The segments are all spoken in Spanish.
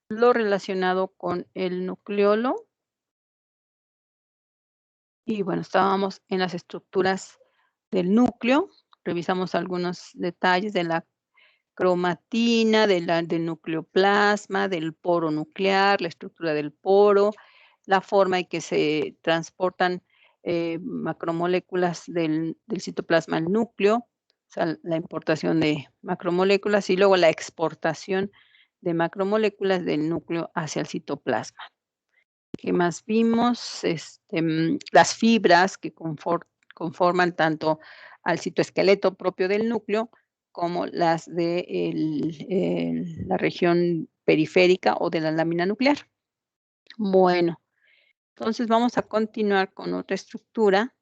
lo relacionado con el nucleolo. Y bueno, estábamos en las estructuras del núcleo, revisamos algunos detalles de la cromatina, del nucleoplasma, del poro nuclear, la estructura del poro, la forma en que se transportan macromoléculas del citoplasma al núcleo, o sea, la importación de macromoléculas y luego la exportación de macromoléculas del núcleo hacia el citoplasma. ¿Qué más vimos? Las fibras que conforman tanto al citoesqueleto propio del núcleo como las de la región periférica o de la lámina nuclear. Bueno, entonces vamos a continuar con otra estructura,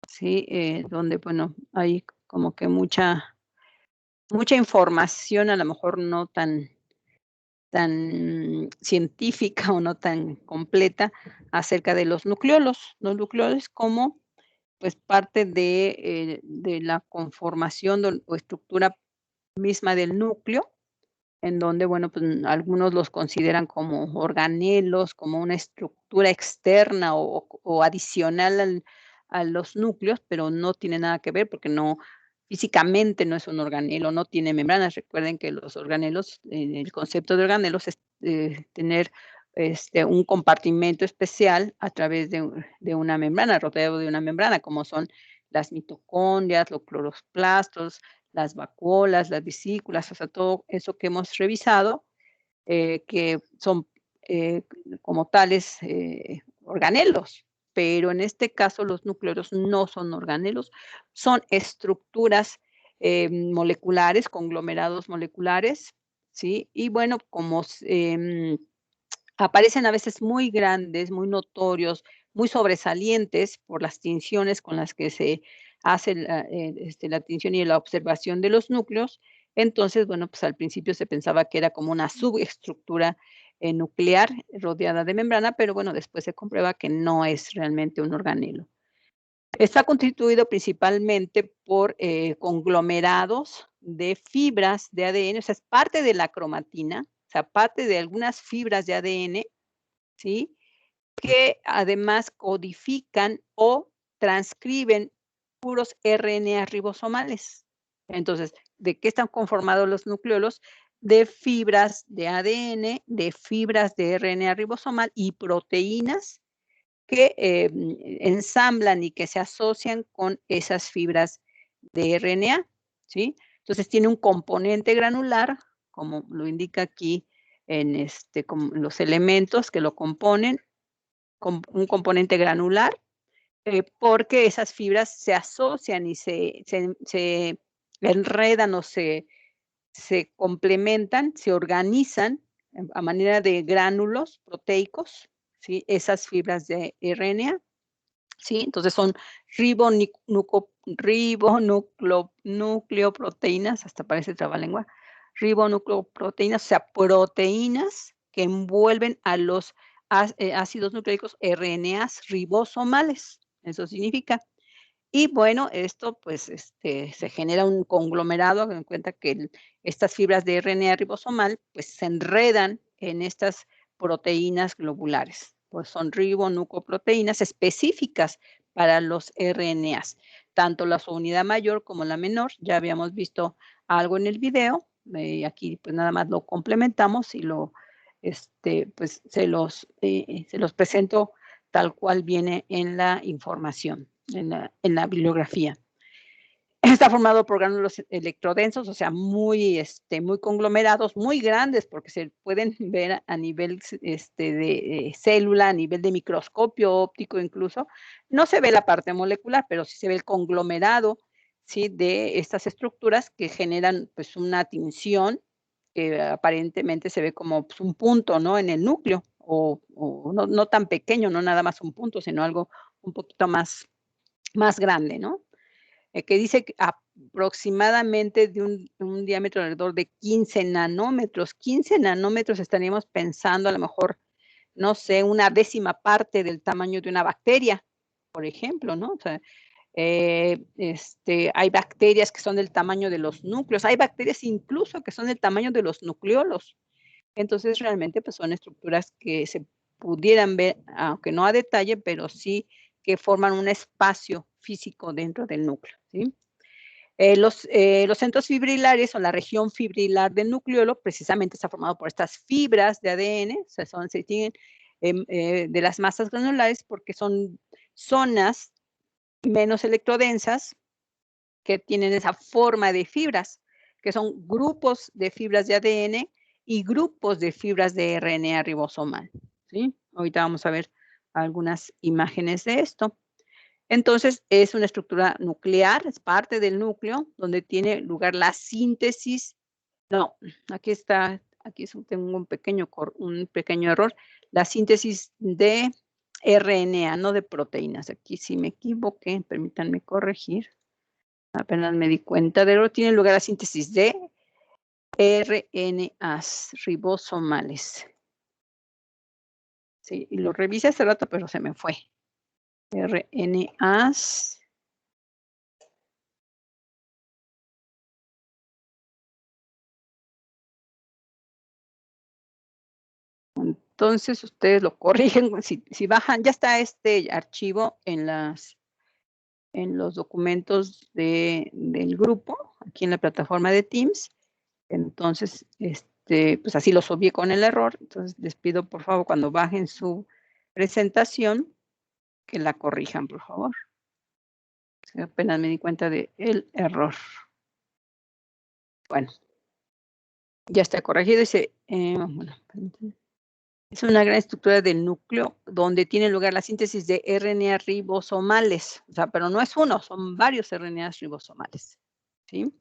¿sí? Donde, bueno, hay como que mucha información, a lo mejor no tan científica o no tan completa acerca de los nucleolos. Los nucleolos como, pues, parte de la conformación o estructura misma del núcleo, en donde, bueno, pues, algunos los consideran como organelos, como una estructura externa o adicional a los núcleos, pero no tiene nada que ver, porque físicamente no es un organelo, no tiene membranas. Recuerden que los organelos, el concepto de organelos es, tener, un compartimento especial a través de una membrana, rodeado de una membrana, como son las mitocondrias, los cloroplastos, las vacuolas, las vesículas, o sea, todo eso que hemos revisado, que son como tales organelos, pero en este caso los núcleos no son organelos, son estructuras moleculares, conglomerados moleculares, ¿sí? Y bueno, como aparecen a veces muy grandes, muy notorios, muy sobresalientes por las tinciones con las que se hace la tinción y la observación de los núcleos. Entonces, bueno, pues al principio se pensaba que era como una subestructura nuclear rodeada de membrana, pero bueno, después se comprueba que no es realmente un organelo. Está constituido principalmente por conglomerados de fibras de ADN, o sea, es parte de la cromatina, o sea, parte de algunas fibras de ADN, ¿sí? Que además codifican o transcriben puros RNA ribosomales. Entonces, ¿de qué están conformados los nucleolos? De fibras de ADN, de fibras de RNA ribosomal y proteínas que ensamblan y que se asocian con esas fibras de RNA, ¿sí? Entonces tiene un componente granular, como lo indica aquí en como los elementos que lo componen, un componente granular, porque esas fibras se asocian y se enredan o se complementan, se organizan a manera de gránulos proteicos, ¿sí? Esas fibras de RNA, ¿sí? Entonces son ribonucleoproteínas, hasta parece trabalengua, ribonucleoproteínas, o sea, proteínas que envuelven a los ácidos nucleicos RNAs ribosomales, eso significa. Y bueno, esto pues se genera un conglomerado, hagan en cuenta que estas fibras de RNA ribosomal pues se enredan en estas proteínas globulares, pues son ribonucleoproteínas específicas para los RNAs, tanto la su unidad mayor como la menor. Ya habíamos visto algo en el video, aquí pues nada más lo complementamos y pues se los presento tal cual viene en la información, en la bibliografía. Está formado por gránulos electrodensos, o sea, muy conglomerados, muy grandes, porque se pueden ver a nivel de célula, a nivel de microscopio óptico incluso. No se ve la parte molecular, pero sí se ve el conglomerado, ¿sí? De estas estructuras que generan pues una tinción que aparentemente se ve como pues, un punto, ¿no? En el núcleo, o no tan pequeño, no nada más un punto, sino algo un poquito más grande, ¿no? Que dice que aproximadamente de un diámetro alrededor de 15 nanómetros. 15 nanómetros estaríamos pensando a lo mejor, no sé, una décima parte del tamaño de una bacteria, por ejemplo, ¿no? O sea, hay bacterias que son del tamaño de los núcleos, hay bacterias incluso que son del tamaño de los nucleolos. Entonces, realmente, pues, son estructuras que se pudieran ver, aunque no a detalle, pero sí que forman un espacio físico dentro del núcleo, ¿sí? Los centros fibrilares o la región fibrilar del nucleolo precisamente está formado por estas fibras de ADN, o sea, se distinguen de las masas granulares porque son zonas menos electrodensas que tienen esa forma de fibras, que son grupos de fibras de ADN y grupos de fibras de RNA ribosomal, ¿sí? Ahorita vamos a ver algunas imágenes de esto. Entonces, es una estructura nuclear, es parte del núcleo, donde tiene lugar la síntesis. No, tengo un pequeño error, la síntesis de RNA, no de proteínas. Aquí sí me equivoqué, permítanme corregir. Apenas me di cuenta de lo tiene lugar la síntesis de RNAs ribosomales. Sí, y lo revisé hace rato, pero se me fue. RNAs. Entonces, ustedes lo corrigen, si bajan, ya está este archivo en los documentos del grupo, aquí en la plataforma de Teams. Entonces, pues así lo subí con el error. Entonces, les pido, por favor, cuando bajen su presentación, que la corrijan, por favor. Apenas me di cuenta del error. Bueno, ya está corregido. Dice, bueno, es una gran estructura del núcleo donde tiene lugar la síntesis de RNA ribosomales. O sea, pero no es uno, son varios RNAs ribosomales, ¿sí?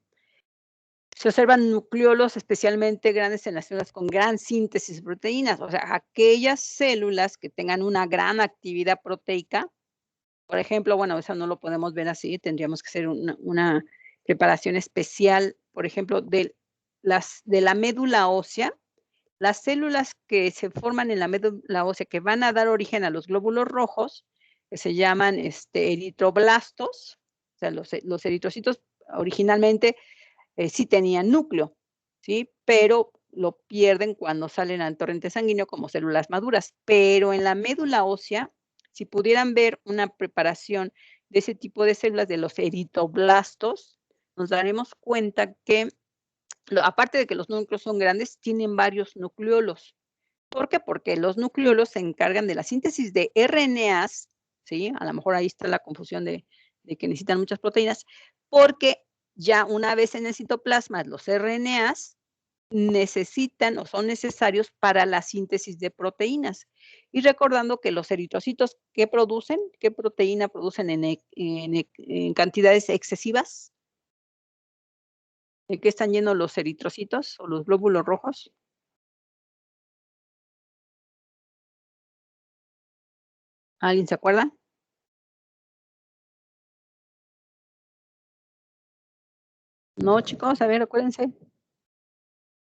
Se observan nucleolos especialmente grandes en las células con gran síntesis de proteínas, o sea, aquellas células que tengan una gran actividad proteica. Por ejemplo, bueno, eso no lo podemos ver así, tendríamos que hacer una preparación especial, por ejemplo, de la médula ósea. Las células que se forman en la médula ósea, que van a dar origen a los glóbulos rojos, que se llaman eritroblastos, o sea, los eritrocitos originalmente sí tenían núcleo, ¿sí? Pero lo pierden cuando salen al torrente sanguíneo como células maduras. Pero en la médula ósea, si pudieran ver una preparación de ese tipo de células, de los eritroblastos, nos daremos cuenta que, aparte de que los núcleos son grandes, tienen varios nucleolos. ¿Por qué? Porque los nucleolos se encargan de la síntesis de RNAs, ¿sí? A lo mejor ahí está la confusión de que necesitan muchas proteínas, porque ya una vez en el citoplasma los RNAs necesitan o son necesarios para la síntesis de proteínas. Y recordando que los eritrocitos, ¿qué producen? ¿Qué proteína producen en cantidades excesivas? ¿De qué están llenos los eritrocitos o los glóbulos rojos? ¿Alguien se acuerda? No, chicos, a ver, acuérdense.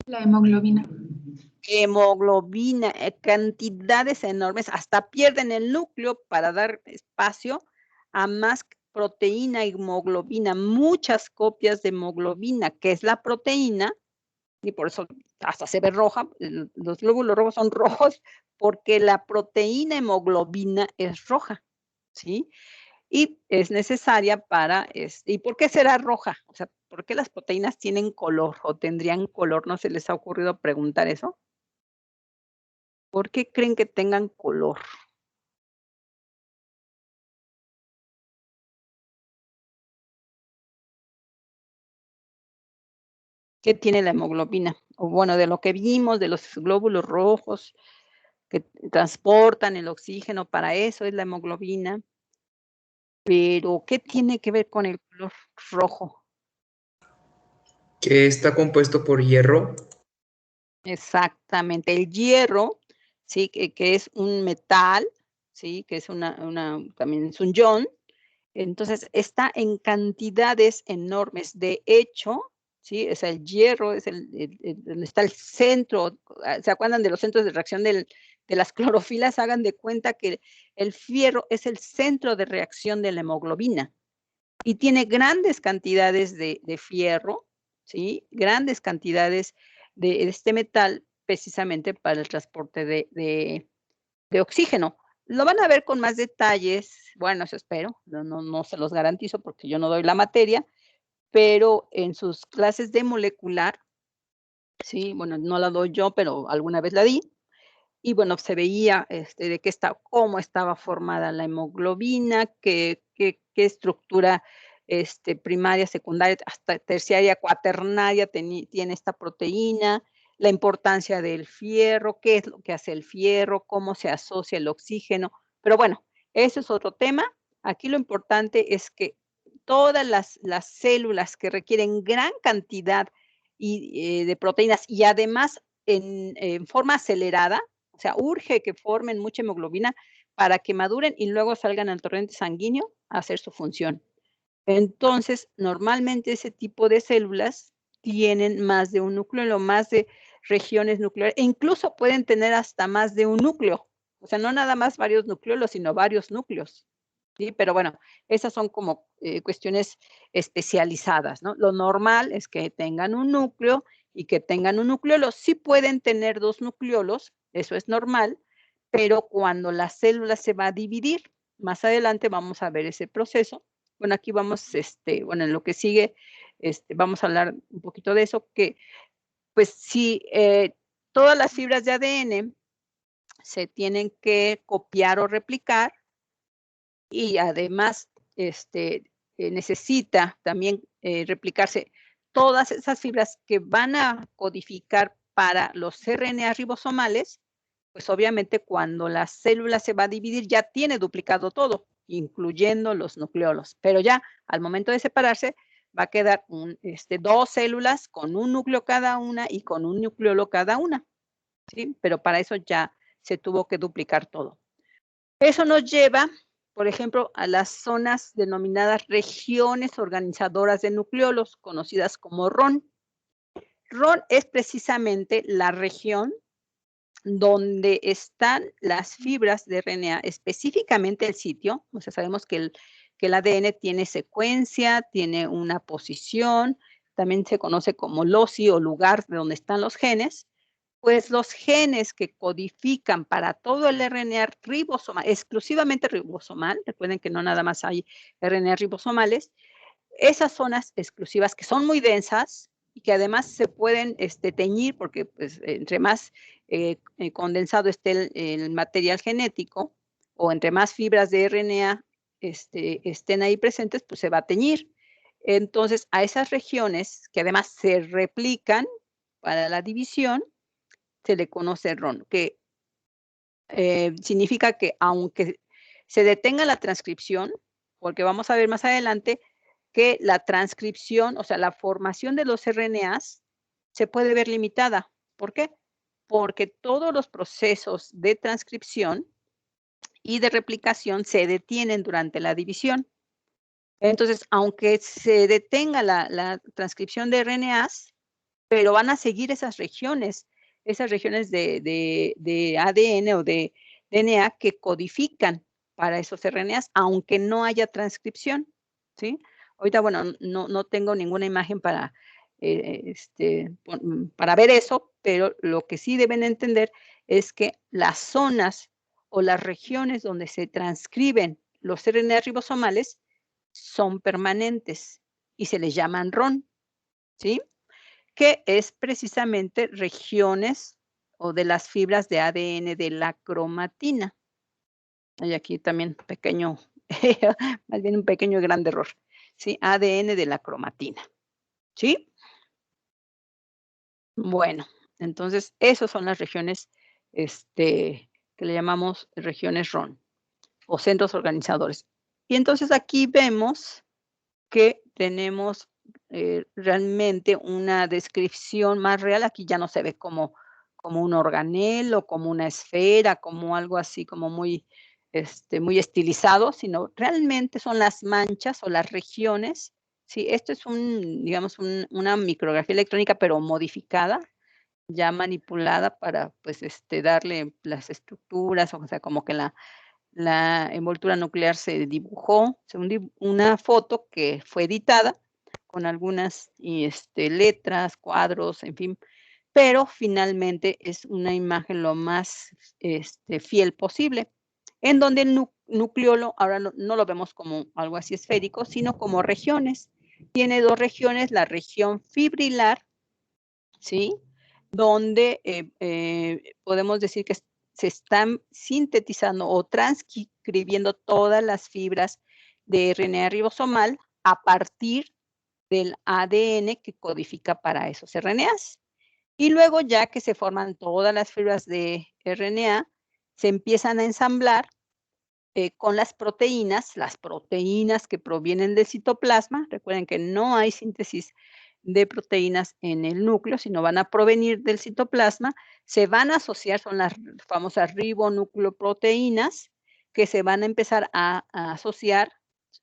La hemoglobina. Hemoglobina, cantidades enormes, hasta pierden el núcleo para dar espacio a más proteína, hemoglobina, muchas copias de hemoglobina, que es la proteína, y por eso hasta se ve roja, los glóbulos rojos son rojos, porque la proteína hemoglobina es roja, ¿sí? Y es necesaria para, ¿y por qué será roja? O sea, ¿por qué las proteínas tienen color o tendrían color? ¿No se les ha ocurrido preguntar eso? ¿Por qué creen que tengan color? ¿Qué tiene la hemoglobina? O bueno, de lo que vimos, de los glóbulos rojos que transportan el oxígeno, para eso es la hemoglobina. Pero, ¿qué tiene que ver con el color rojo? Que está compuesto por hierro. Exactamente, el hierro, sí, que es un metal, sí, que es también es un ion. Entonces, está en cantidades enormes. De hecho, sí, es el hierro, es donde está el centro. ¿Se acuerdan de los centros de reacción de las clorofilas? Hagan de cuenta que el fierro es el centro de reacción de la hemoglobina y tiene grandes cantidades de fierro, ¿sí? Grandes cantidades de este metal, precisamente para el transporte de oxígeno. Lo van a ver con más detalles, bueno, eso espero, no se los garantizo porque yo no doy la materia, pero en sus clases de molecular, sí, bueno, no la doy yo, pero alguna vez la di, y bueno, se veía, de qué cómo estaba formada la hemoglobina, qué estructura, primaria, secundaria, hasta terciaria, cuaternaria tiene esta proteína, la importancia del fierro, qué es lo que hace el fierro, cómo se asocia el oxígeno. Pero bueno, eso es otro tema. Aquí lo importante es que todas las células que requieren gran cantidad de proteínas y además en forma acelerada, o sea, urge que formen mucha hemoglobina para que maduren y luego salgan al torrente sanguíneo a hacer su función. Entonces, normalmente ese tipo de células tienen más de un núcleo, más de regiones nucleares, e incluso pueden tener hasta más de un núcleo. O sea, no nada más varios nucleolos, sino varios núcleos. ¿Sí? Pero bueno, esas son como cuestiones especializadas, ¿no? Lo normal es que tengan un núcleo y que tengan un nucleolo. Sí pueden tener dos nucleolos, eso es normal, pero cuando la célula se va a dividir, más adelante vamos a ver ese proceso. Bueno, aquí vamos, bueno, en lo que sigue, vamos a hablar un poquito de eso, que pues si todas las fibras de ADN se tienen que copiar o replicar y además necesita también replicarse todas esas fibras que van a codificar para los RNA ribosomales, pues obviamente cuando la célula se va a dividir ya tiene duplicado todo, incluyendo los nucleolos. Pero ya al momento de separarse va a quedar dos células con un núcleo cada una y con un nucleolo cada una. ¿Sí? Pero para eso ya se tuvo que duplicar todo. Eso nos lleva, por ejemplo, a las zonas denominadas regiones organizadoras de nucleolos, conocidas como RON. RON es precisamente la región donde están las fibras de RNA, específicamente el sitio. O sea, sabemos que el ADN tiene secuencia, tiene una posición, también se conoce como loci o lugar de donde están los genes. Pues los genes que codifican para todo el RNA ribosomal, exclusivamente ribosomal, recuerden que no nada más hay RNA ribosomales, esas zonas exclusivas que son muy densas y que además se pueden teñir porque pues, entre más condensado esté el material genético o entre más fibras de RNA estén ahí presentes, pues se va a teñir. Entonces, a esas regiones que además se replican para la división, se le conoce RON, que significa que aunque se detenga la transcripción, porque vamos a ver más adelante que la transcripción, o sea, la formación de los RNAs se puede ver limitada. ¿Por qué? Porque todos los procesos de transcripción y de replicación se detienen durante la división. Entonces, aunque se detenga la transcripción de RNAs, pero van a seguir esas regiones de ADN o de DNA que codifican para esos RNAs, aunque no haya transcripción, ¿sí? Ahorita, bueno, no tengo ninguna imagen para ver eso, pero lo que sí deben entender es que las zonas o las regiones donde se transcriben los RNA ribosomales son permanentes y se les llaman RON, ¿sí? Que es precisamente regiones o de las fibras de ADN de la cromatina. Hay aquí también pequeño, más bien un pequeño y grande error, ¿sí? ADN de la cromatina, ¿sí? Bueno, entonces esas son las regiones, que le llamamos regiones RON o centros organizadores. Y entonces aquí vemos que tenemos realmente una descripción más real. Aquí ya no se ve como un organelo, como una esfera, como algo así como muy, muy estilizado, sino realmente son las manchas o las regiones. Sí, esto es digamos, una micrografía electrónica, pero modificada, ya manipulada para, pues, darle las estructuras, o sea, como que la envoltura nuclear se dibujó, según una foto que fue editada con algunas letras, cuadros, en fin, pero finalmente es una imagen lo más fiel posible, en donde el nucleolo ahora no lo vemos como algo así esférico, sino como regiones. Tiene dos regiones, la región fibrilar, ¿sí? Donde podemos decir que se están sintetizando o transcribiendo todas las fibras de RNA ribosomal a partir del ADN que codifica para esos RNAs. Y luego, ya que se forman todas las fibras de RNA, se empiezan a ensamblar con las proteínas que provienen del citoplasma. Recuerden que no hay síntesis de proteínas en el núcleo, sino van a provenir del citoplasma, se van a asociar, son las famosas ribonucleoproteínas, que se van a empezar a asociar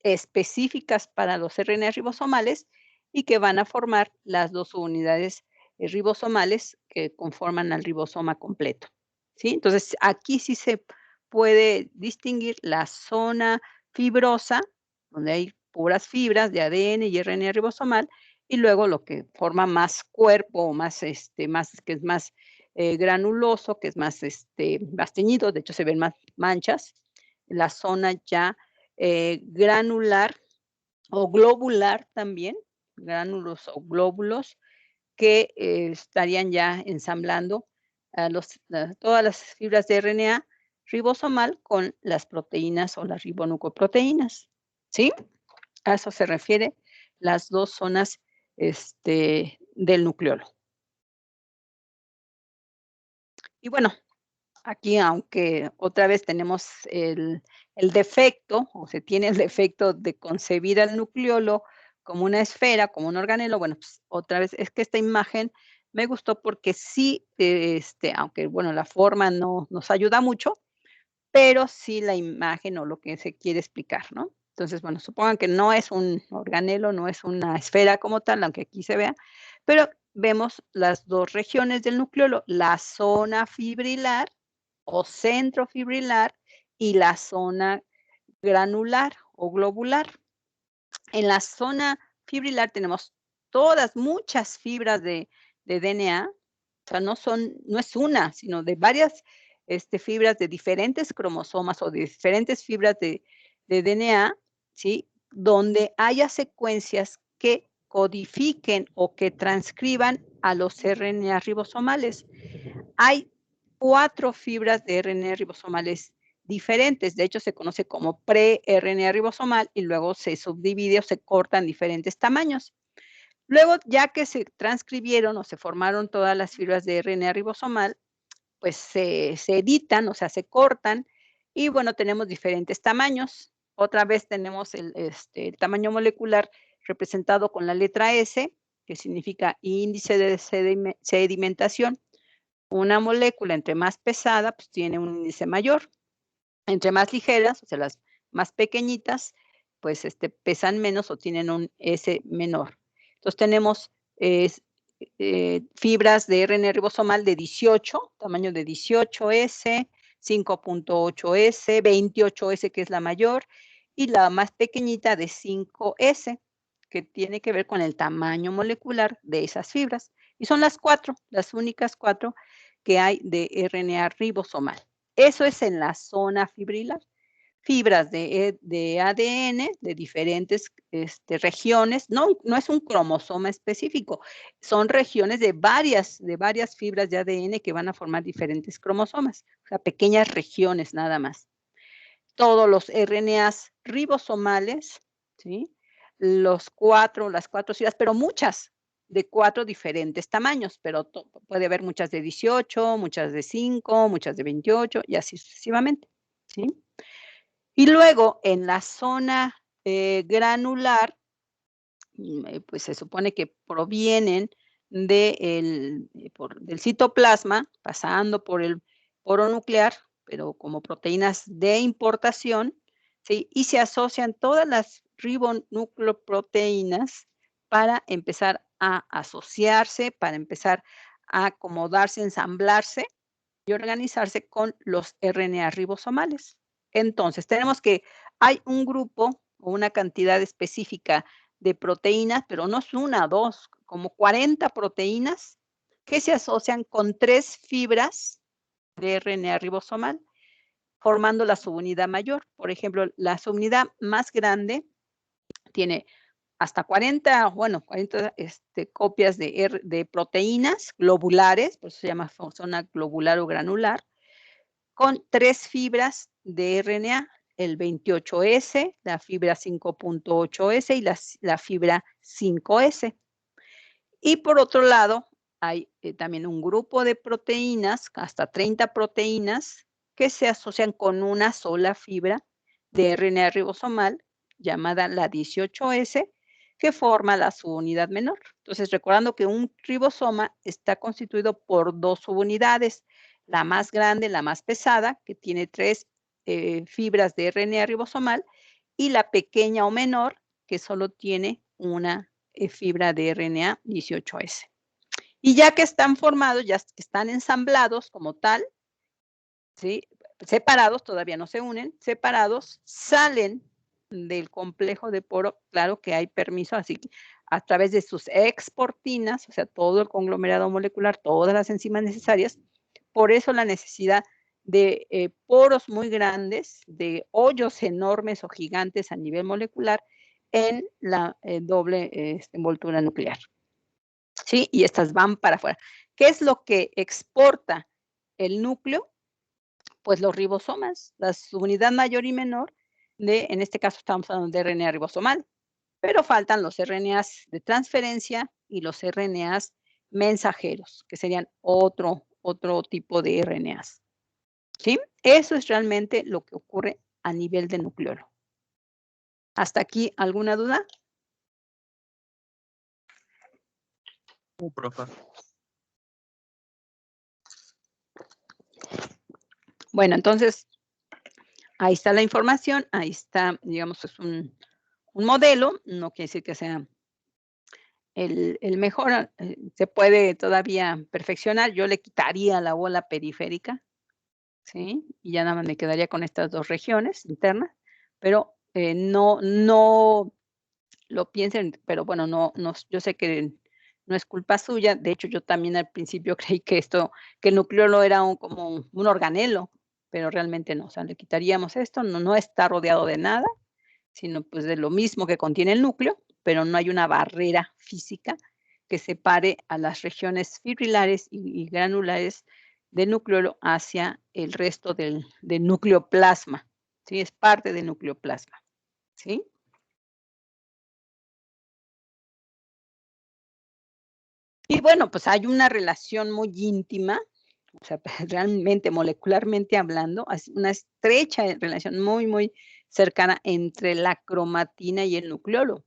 específicas para los RNA ribosomales y que van a formar las dos unidades ribosomales que conforman al ribosoma completo, ¿sí? Entonces, aquí sí se puede distinguir la zona fibrosa, donde hay puras fibras de ADN y RNA ribosomal, y luego lo que forma más cuerpo, o más, que es más granuloso, que es más teñido, de hecho se ven más manchas, la zona ya granular o globular también, gránulos o glóbulos, que estarían ya ensamblando todas las fibras de RNA ribosomal con las proteínas o las ribonucleoproteínas, ¿sí? A eso se refiere las dos zonas del nucleolo. Y bueno, aquí, aunque otra vez tenemos el defecto, o se tiene el defecto de concebir al nucleolo como una esfera, como un organelo, bueno, pues otra vez es que esta imagen me gustó porque sí, aunque bueno, la forma no nos ayuda mucho, pero sí la imagen o lo que se quiere explicar, ¿no? Entonces, bueno, supongan que no es un organelo, no es una esfera como tal, aunque aquí se vea, pero vemos las dos regiones del nucleolo, la zona fibrilar o centro fibrilar y la zona granular o globular. En la zona fibrilar tenemos muchas fibras de DNA, o sea, no es una, sino de varias fibras de diferentes cromosomas o de diferentes fibras de DNA, ¿sí? Donde haya secuencias que codifiquen o que transcriban a los RNA ribosomales. Hay 4 fibras de RNA ribosomales diferentes. De hecho, se conoce como pre-RNA ribosomal y luego se subdivide o se corta en diferentes tamaños. Luego, ya que se transcribieron o se formaron todas las fibras de RNA ribosomal, pues se editan, o sea, se cortan y bueno, tenemos diferentes tamaños. Otra vez tenemos el tamaño molecular representado con la letra S, que significa índice de sedimentación. Una molécula entre más pesada, pues tiene un índice mayor. Entre más ligeras, o sea, las más pequeñitas, pues pesan menos o tienen un S menor. Entonces tenemos fibras de RNA ribosomal de 18, tamaño de 18S, 5.8S, 28S, que es la mayor, y la más pequeñita de 5S, que tiene que ver con el tamaño molecular de esas fibras. Y son las únicas 4 que hay de RNA ribosomal. Eso es en la zona fibrilar. Fibras de ADN de diferentes regiones, no es un cromosoma específico, son regiones de varias fibras de ADN que van a formar diferentes cromosomas, o sea, pequeñas regiones nada más. Todos los RNAs ribosomales, ¿sí? Las 4 fibras, pero muchas, de 4 diferentes tamaños, pero puede haber muchas de 18, muchas de 5, muchas de 28 y así sucesivamente, ¿sí? Y luego en la zona granular, pues se supone que provienen del citoplasma, pasando por el poro nuclear, pero como proteínas de importación, ¿sí? Y se asocian todas las ribonucleoproteínas para empezar a asociarse, para empezar a acomodarse, ensamblarse y organizarse con los RNA ribosomales. Entonces, tenemos que hay un grupo o una cantidad específica de proteínas, pero no es una, dos, como 40 proteínas que se asocian con 3 fibras de RNA ribosomal, formando la subunidad mayor. Por ejemplo, la subunidad más grande tiene hasta 40 copias de proteínas globulares, por eso se llama zona globular o granular, con 3 fibras de RNA, el 28S, la fibra 5.8S y la fibra 5S. Y por otro lado, hay también un grupo de proteínas, hasta 30 proteínas, que se asocian con una sola fibra de RNA ribosomal, llamada la 18S, que forma la subunidad menor. Entonces, recordando que un ribosoma está constituido por 2 subunidades, la más grande, la más pesada, que tiene 3 fibras de RNA ribosomal, y la pequeña o menor, que solo tiene una fibra de RNA 18S. Y ya que están formados, ya están ensamblados como tal, ¿sí? Separados, todavía no se unen, separados, salen del complejo de poro, claro que hay permiso, así que a través de sus exportinas, o sea, todo el conglomerado molecular, todas las enzimas necesarias, por eso la necesidad de poros muy grandes, de hoyos enormes o gigantes a nivel molecular en la doble envoltura nuclear. ¿Sí? Y estas van para afuera. ¿Qué es lo que exporta el núcleo? Pues los ribosomas, la subunidad mayor y menor en este caso estamos hablando de RNA ribosomal, pero faltan los RNAs de transferencia y los RNAs mensajeros, que serían otro tipo de RNAs. ¿Sí? Eso es realmente lo que ocurre a nivel de nucleolo. ¿Hasta aquí alguna duda? Profe. Bueno, entonces, ahí está la información, ahí está, digamos, es un modelo, no quiere decir que sea el mejor, se puede todavía perfeccionar, yo le quitaría la bola periférica, ¿sí? Y ya nada más me quedaría con estas 2 regiones internas, pero no lo piensen, pero bueno, yo sé que no es culpa suya, de hecho, yo también al principio creí que el nucleolo era como un organelo, pero realmente no, o sea, le quitaríamos esto, no está rodeado de nada, sino pues de lo mismo que contiene el núcleo, pero no hay una barrera física que separe a las regiones fibrilares y granulares del nucleolo hacia el resto del nucleoplasma, ¿sí? Es parte del nucleoplasma, ¿sí? Y bueno, pues hay una relación muy íntima, o sea, realmente molecularmente hablando, una estrecha relación muy, muy cercana entre la cromatina y el nucleolo.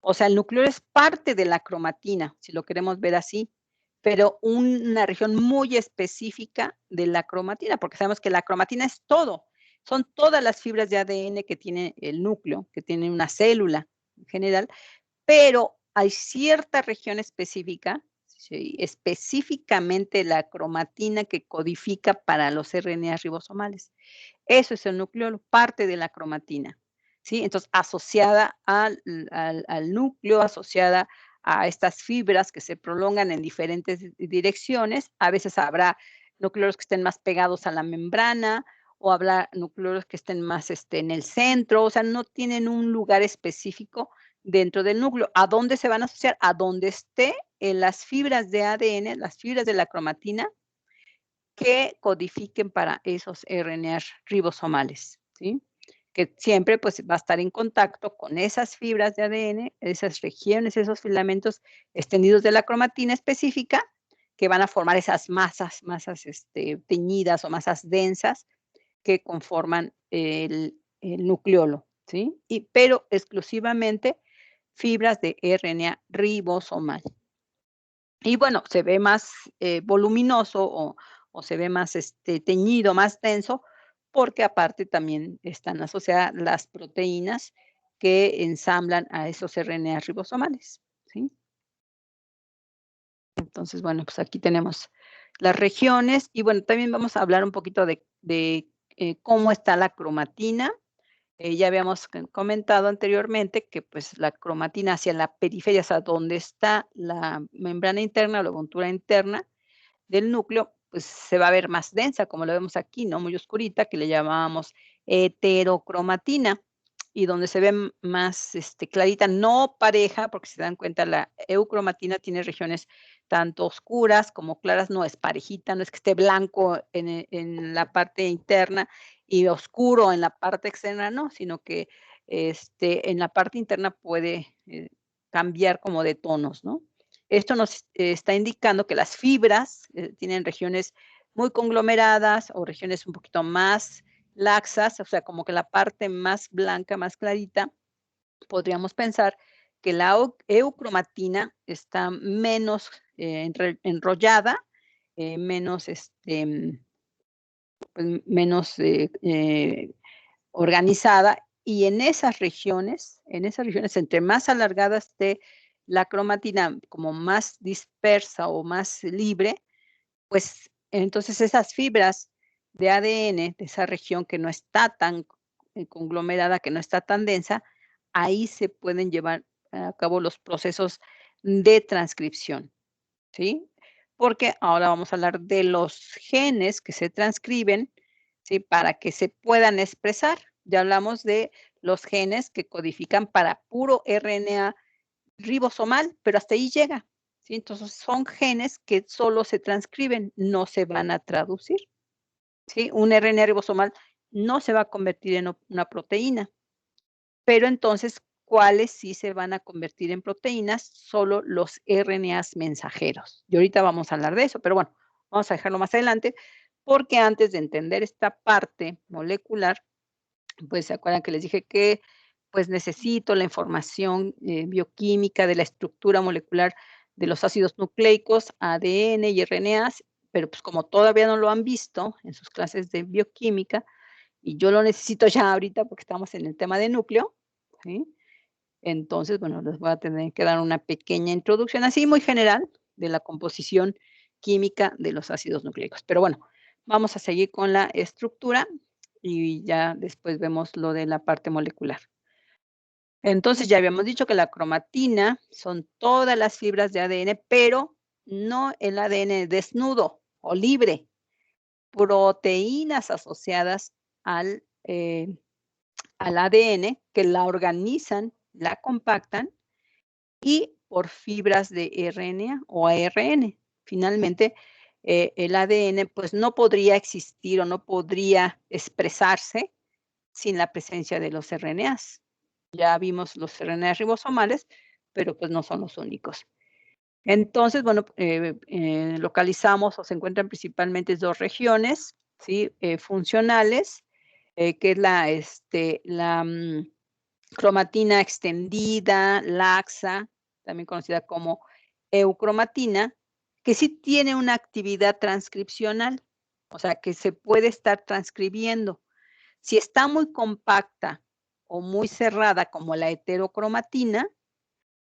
O sea, el nucleolo es parte de la cromatina, si lo queremos ver así, pero una región muy específica de la cromatina, porque sabemos que la cromatina es todo, son todas las fibras de ADN que tiene el núcleo, que tiene una célula en general, pero hay cierta región específica, ¿sí? Específicamente la cromatina que codifica para los RNAs ribosomales. Eso es el nucleolo, parte de la cromatina, ¿sí? Entonces, asociada al núcleo, asociada a estas fibras que se prolongan en diferentes direcciones. A veces habrá núcleos que estén más pegados a la membrana o habrá núcleos que estén más en el centro, o sea, no tienen un lugar específico dentro del núcleo. ¿A dónde se van a asociar? A donde esté en las fibras de ADN, las fibras de la cromatina, que codifiquen para esos RNAs ribosomales, ¿sí? Que siempre pues va a estar en contacto con esas fibras de ADN, esas regiones, esos filamentos extendidos de la cromatina específica, que van a formar esas masas teñidas o masas densas que conforman el nucleolo, ¿sí? Pero exclusivamente fibras de RNA ribosomal. Y bueno, se ve más voluminoso o se ve más teñido, más denso, porque aparte también están asociadas las proteínas que ensamblan a esos RNAs ribosomales, ¿sí? Entonces, bueno, pues aquí tenemos las regiones y bueno, también vamos a hablar un poquito de cómo está la cromatina. Ya habíamos comentado anteriormente que pues la cromatina hacia la periferia, o sea, donde está la membrana interna o la montura interna, del núcleo, pues se va a ver más densa, como lo vemos aquí, ¿no? Muy oscurita, que le llamábamos heterocromatina, y donde se ve más clarita, no pareja, porque si se dan cuenta, la eucromatina tiene regiones tanto oscuras como claras, no es parejita, no es que esté blanco en la parte interna y oscuro en la parte externa, no, sino que en la parte interna puede cambiar como de tonos, ¿no? Esto nos está indicando que las fibras tienen regiones muy conglomeradas o regiones un poquito más laxas, o sea, como que la parte más blanca, más clarita, podríamos pensar que la eucromatina está menos enrollada, menos, pues, menos organizada, y en esas regiones, entre más alargada esté la cromatina, como más dispersa o más libre, pues entonces esas fibras de ADN de esa región que no está tan conglomerada, que no está tan densa, ahí se pueden llevar a cabo los procesos de transcripción, ¿sí? Porque ahora vamos a hablar de los genes que se transcriben, ¿sí? Para que se puedan expresar. Ya hablamos de los genes que codifican para puro RNA ribosomal, pero hasta ahí llega, ¿sí? Entonces, son genes que solo se transcriben, no se van a traducir, ¿sí? Un RNA ribosomal no se va a convertir en una proteína, pero entonces, ¿cuáles sí se van a convertir en proteínas? Solo los RNAs mensajeros. Y ahorita vamos a hablar de eso, pero bueno, vamos a dejarlo más adelante, porque antes de entender esta parte molecular, pues, ¿se acuerdan que les dije que, pues, necesito la información, bioquímica de la estructura molecular de los ácidos nucleicos, ADN y RNAs? Pero, pues, como todavía no lo han visto en sus clases de bioquímica, y yo lo necesito ya ahorita porque estamos en el tema de núcleo, ¿sí? Entonces, bueno, les voy a tener que dar una pequeña introducción, así muy general, de la composición química de los ácidos nucleicos. Pero bueno, vamos a seguir con la estructura y ya después vemos lo de la parte molecular. Entonces, ya habíamos dicho que la cromatina son todas las fibras de ADN, pero no el ADN desnudo o libre, proteínas asociadas al ADN que la organizan, la compactan y por fibras de RNA o ARN. Finalmente, el ADN pues no podría existir o no podría expresarse sin la presencia de los RNAs. Ya vimos los RNAs ribosomales, pero pues no son los únicos. Entonces, bueno, localizamos o se encuentran principalmente 2 regiones, ¿sí? Funcionales, que es la cromatina extendida, laxa, también conocida como eucromatina, que sí tiene una actividad transcripcional, o sea, que se puede estar transcribiendo. Si está muy compacta o muy cerrada como la heterocromatina,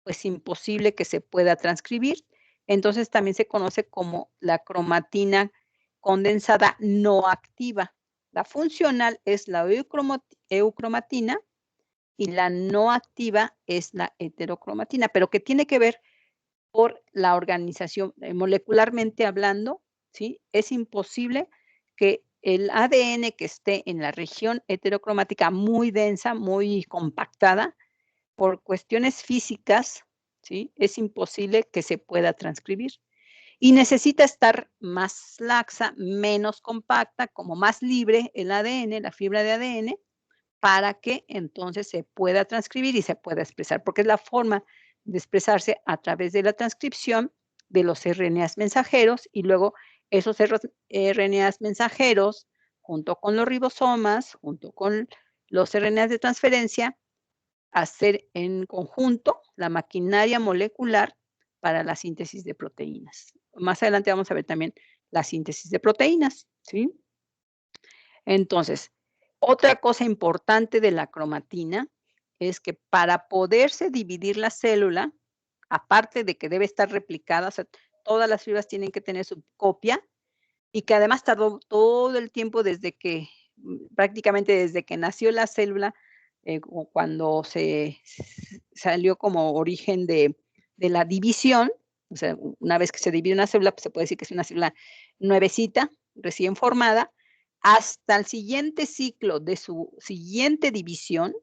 pues imposible que se pueda transcribir. Entonces también se conoce como la cromatina condensada no activa. La funcional es la eucromatina y la no activa es la heterocromatina, pero que tiene que ver por la organización, molecularmente hablando, ¿sí? Es imposible que el ADN que esté en la región heterocromática muy densa, muy compactada, por cuestiones físicas, ¿sí? Es imposible que se pueda transcribir. Y necesita estar más laxa, menos compacta, como más libre el ADN, la fibra de ADN, para que entonces se pueda transcribir y se pueda expresar, porque es la forma de expresarse a través de la transcripción de los RNAs mensajeros y luego esos RNAs mensajeros, junto con los ribosomas, junto con los RNAs de transferencia, hacer en conjunto la maquinaria molecular para la síntesis de proteínas. Más adelante vamos a ver también la síntesis de proteínas, ¿sí? Entonces, otra cosa importante de la cromatina es que para poderse dividir la célula, aparte de que debe estar replicada, o sea, todas las fibras tienen que tener su copia y que además tardó todo el tiempo desde que, prácticamente desde que nació la célula, o cuando salió como origen de la división, O sea, una vez que se divide una célula, pues se puede decir que es una célula nuevecita, recién formada, hasta el siguiente ciclo de su siguiente división,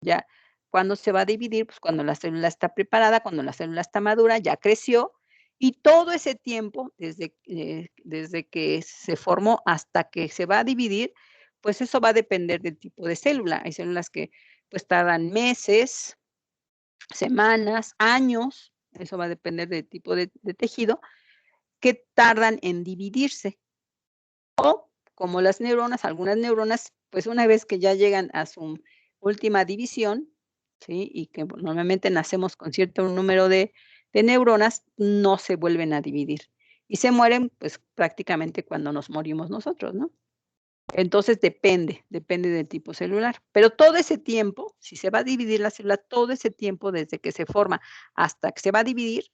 ya cuando se va a dividir, pues cuando la célula está preparada, cuando la célula está madura, ya creció, y todo ese tiempo, desde que se formó hasta que se va a dividir, pues eso va a depender del tipo de célula. Hay células que pues tardan meses, semanas, años, eso va a depender del tipo de tejido, que tardan en dividirse. O como las neuronas, algunas neuronas, pues una vez que ya llegan a su última división, ¿sí? Y que normalmente nacemos con cierto número de neuronas, no se vuelven a dividir. Y se mueren, pues prácticamente cuando nos morimos nosotros, ¿no? Entonces depende del tipo celular. Pero todo ese tiempo, si se va a dividir la célula, todo ese tiempo desde que se forma hasta que se va a dividir,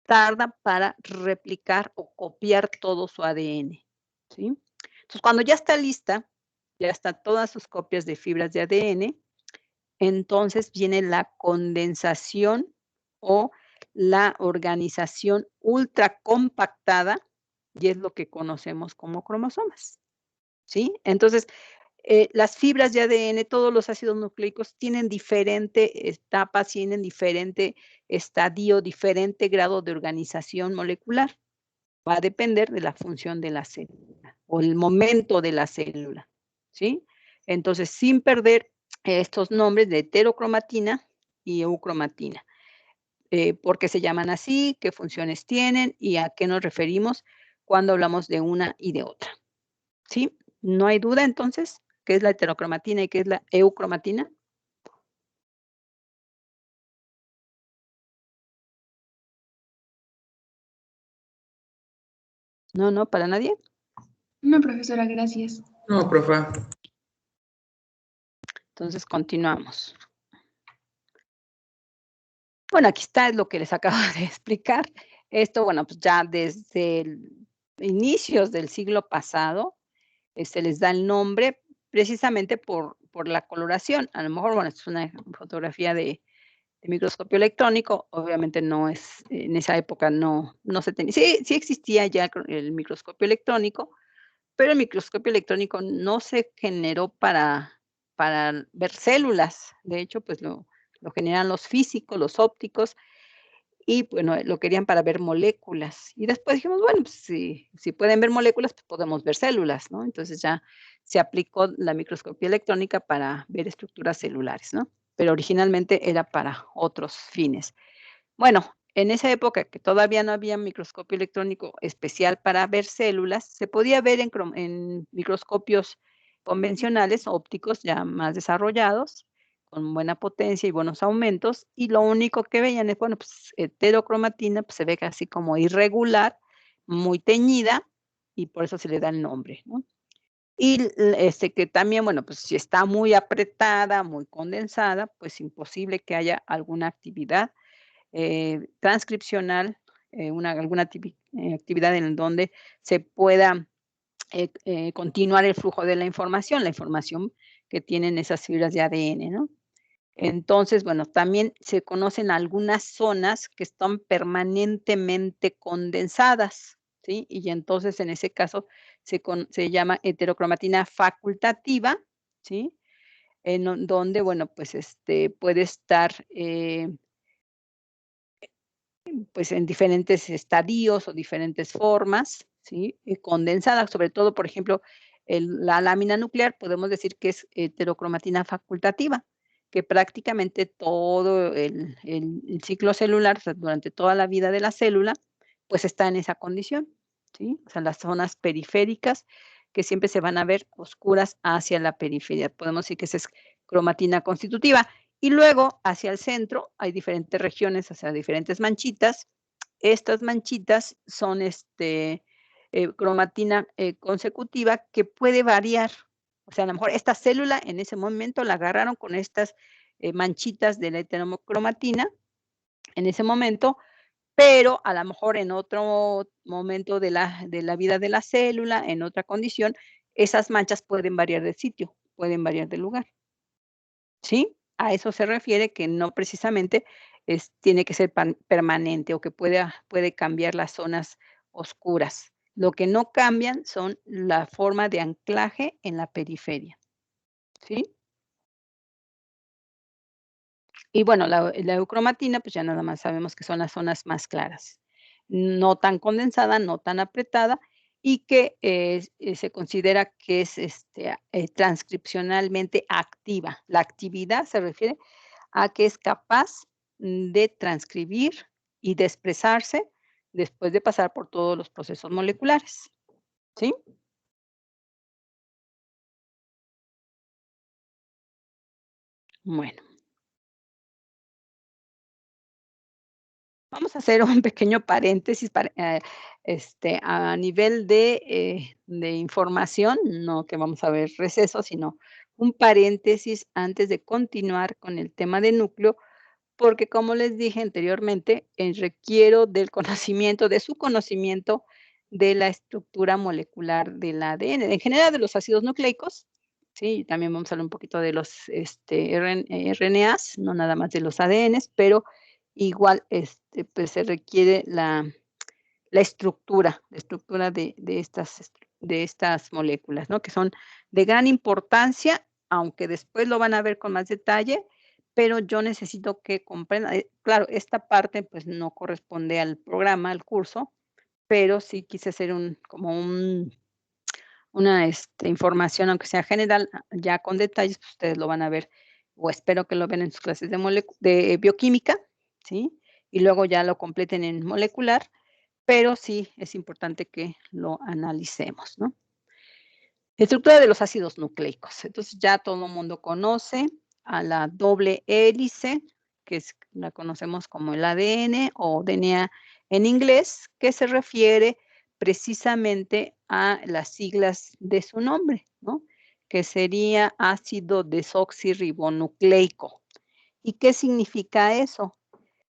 tarda para replicar o copiar todo su ADN, ¿sí? Entonces, cuando ya está lista, ya están todas sus copias de fibras de ADN, entonces viene la condensación o la organización ultracompactada, y es lo que conocemos como cromosomas, ¿sí? Entonces, las fibras de ADN, todos los ácidos nucleicos tienen diferente etapas, tienen diferente estadio, diferente grado de organización molecular. Va a depender de la función de la célula o el momento de la célula, ¿sí? Entonces, sin perder estos nombres de heterocromatina y eucromatina. ¿Por qué se llaman así? ¿Qué funciones tienen? ¿Y a qué nos referimos cuando hablamos de una y de otra? ¿Sí? ¿No hay duda entonces qué es la heterocromatina y qué es la eucromatina? No, no, para nadie. No, profesora, gracias. No, profa. Entonces continuamos. Bueno, aquí está lo que les acabo de explicar. Esto, bueno, pues ya desde inicios del siglo pasado, se les da el nombre precisamente por la coloración. A lo mejor, bueno, esto es una fotografía de microscopio electrónico, obviamente no es, en esa época no se tenía, sí existía ya el microscopio electrónico, pero el microscopio electrónico no se generó para ver células. De hecho, pues lo generan los físicos, los ópticos, y bueno, lo querían para ver moléculas. Y después dijimos, bueno, pues si pueden ver moléculas, pues podemos ver células, ¿no? Entonces ya se aplicó la microscopía electrónica para ver estructuras celulares, ¿no? Pero originalmente era para otros fines. Bueno, en esa época que todavía no había microscopio electrónico especial para ver células, se podía ver en microscopios convencionales, ópticos ya más desarrollados, con buena potencia y buenos aumentos, y lo único que veían es, bueno, pues heterocromatina, pues se ve así como irregular, muy teñida, y por eso se le da el nombre, ¿no? Y que también, bueno, pues si está muy apretada, muy condensada, pues imposible que haya alguna actividad transcripcional, alguna actividad en donde se pueda continuar el flujo de la información que tienen esas fibras de ADN, ¿no? Entonces, bueno, también se conocen algunas zonas que están permanentemente condensadas, ¿sí? Y entonces en ese caso se llama heterocromatina facultativa, ¿sí? Donde, bueno, pues puede estar pues en diferentes estadios o diferentes formas, ¿sí? Condensadas, sobre todo, por ejemplo, la lámina nuclear, podemos decir que es heterocromatina facultativa, que prácticamente todo el ciclo celular, o sea, durante toda la vida de la célula, pues está en esa condición, ¿sí? O sea, las zonas periféricas que siempre se van a ver oscuras hacia la periferia. Podemos decir que esa es cromatina constitutiva. Y luego, hacia el centro, hay diferentes regiones, o sea, diferentes manchitas. Estas manchitas son cromatina consecutiva que puede variar. O sea, a lo mejor esta célula en ese momento la agarraron con estas manchitas de la heterocromatina en ese momento, pero a lo mejor en otro momento de la vida de la célula, en otra condición, esas manchas pueden variar de sitio, pueden variar de lugar. ¿Sí? A eso se refiere que no precisamente tiene que ser permanente o que puede cambiar las zonas oscuras. Lo que no cambian son la forma de anclaje en la periferia, ¿sí? Y bueno, la eucromatina, pues ya nada más sabemos que son las zonas más claras, no tan condensada, no tan apretada y que, se considera que es, transcripcionalmente activa. La actividad se refiere a que es capaz, de transcribir y de expresarse después de pasar por todos los procesos moleculares, ¿sí? Bueno. Vamos a hacer un pequeño paréntesis para, a nivel de información, no que vamos a ver receso, sino un paréntesis antes de continuar con el tema de núcleo, porque como les dije anteriormente, requiero del conocimiento, de su conocimiento de la estructura molecular del ADN, en general de los ácidos nucleicos, ¿sí? También vamos a hablar un poquito de los, RNAs, no nada más de los ADNs, pero igual, pues, se requiere la estructura de estas moléculas, ¿no? Que son de gran importancia, aunque después lo van a ver con más detalle, pero yo necesito que comprendan, claro, esta parte, pues, no corresponde al programa, al curso, pero sí quise hacer una, información, aunque sea general, ya con detalles, pues, ustedes lo van a ver, o espero que lo vean en sus clases de bioquímica, ¿sí? Y luego ya lo completen en molecular, pero sí es importante que lo analicemos, ¿no? Estructura de los ácidos nucleicos. Entonces, ya todo el mundo conoce a la doble hélice, la conocemos como el ADN o DNA en inglés, que se refiere precisamente a las siglas de su nombre, ¿no? Que sería ácido desoxirribonucleico. ¿Y qué significa eso?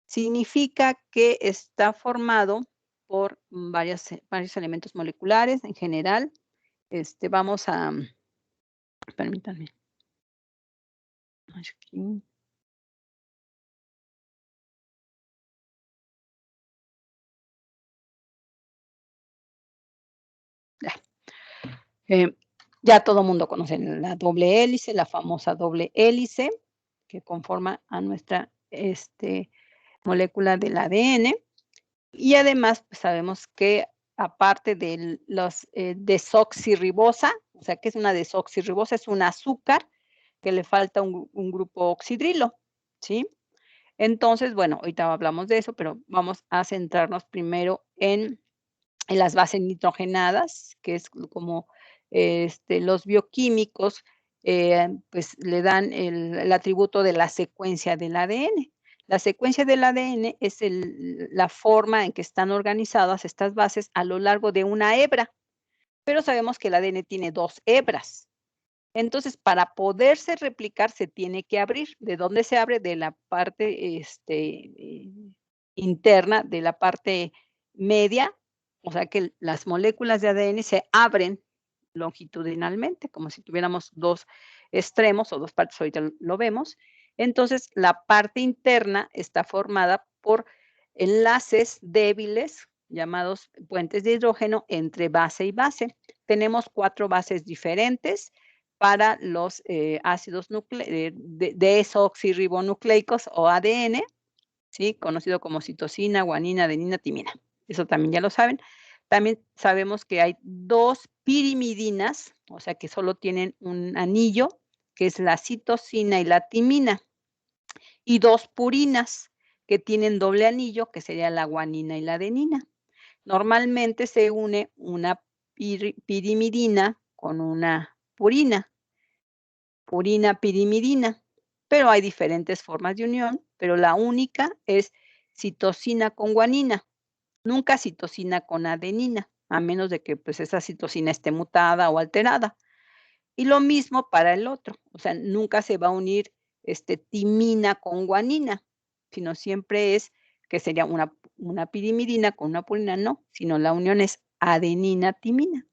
Significa que está formado por varios elementos moleculares en general. Vamos a permítanme. Aquí. Ya. Eh, ya todo mundo conoce la doble hélice, la famosa doble hélice que conforma a nuestra, molécula del ADN. Y además, pues, sabemos que aparte de los, desoxirribosa, o sea, ¿qué es una desoxirribosa? Es un azúcar que le falta un grupo oxidrilo, ¿sí? Entonces, bueno, ahorita hablamos de eso, pero vamos a centrarnos primero en las bases nitrogenadas, que es como, los bioquímicos, pues, le dan el atributo de la secuencia del ADN. La secuencia del ADN es la forma en que están organizadas estas bases a lo largo de una hebra, pero sabemos que el ADN tiene 2 hebras. Entonces, para poderse replicar, se tiene que abrir. ¿De dónde se abre? De la parte, interna, de la parte media, o sea, que las moléculas de ADN se abren longitudinalmente, como si tuviéramos 2 extremos o 2 partes, ahorita lo vemos. Entonces, la parte interna está formada por enlaces débiles, llamados puentes de hidrógeno, entre base y base. Tenemos 4 bases diferentes para los, ácidos desoxirribonucleicos o ADN, ¿sí? Conocido como citosina, guanina, adenina, timina. Eso también ya lo saben. También sabemos que hay 2 pirimidinas, o sea, que solo tienen un anillo, que es la citosina y la timina, y 2 purinas, que tienen doble anillo, que sería la guanina y la adenina. Normalmente se une una pirimidina con una purina, pirimidina, pero hay diferentes formas de unión, pero la única es citosina con guanina, nunca citosina con adenina, a menos de que, pues, esa citosina esté mutada o alterada. Y lo mismo para el otro, o sea, nunca se va a unir, timina con guanina, sino siempre es que sería una pirimidina con una purina, no, sino la unión es adenina-timina,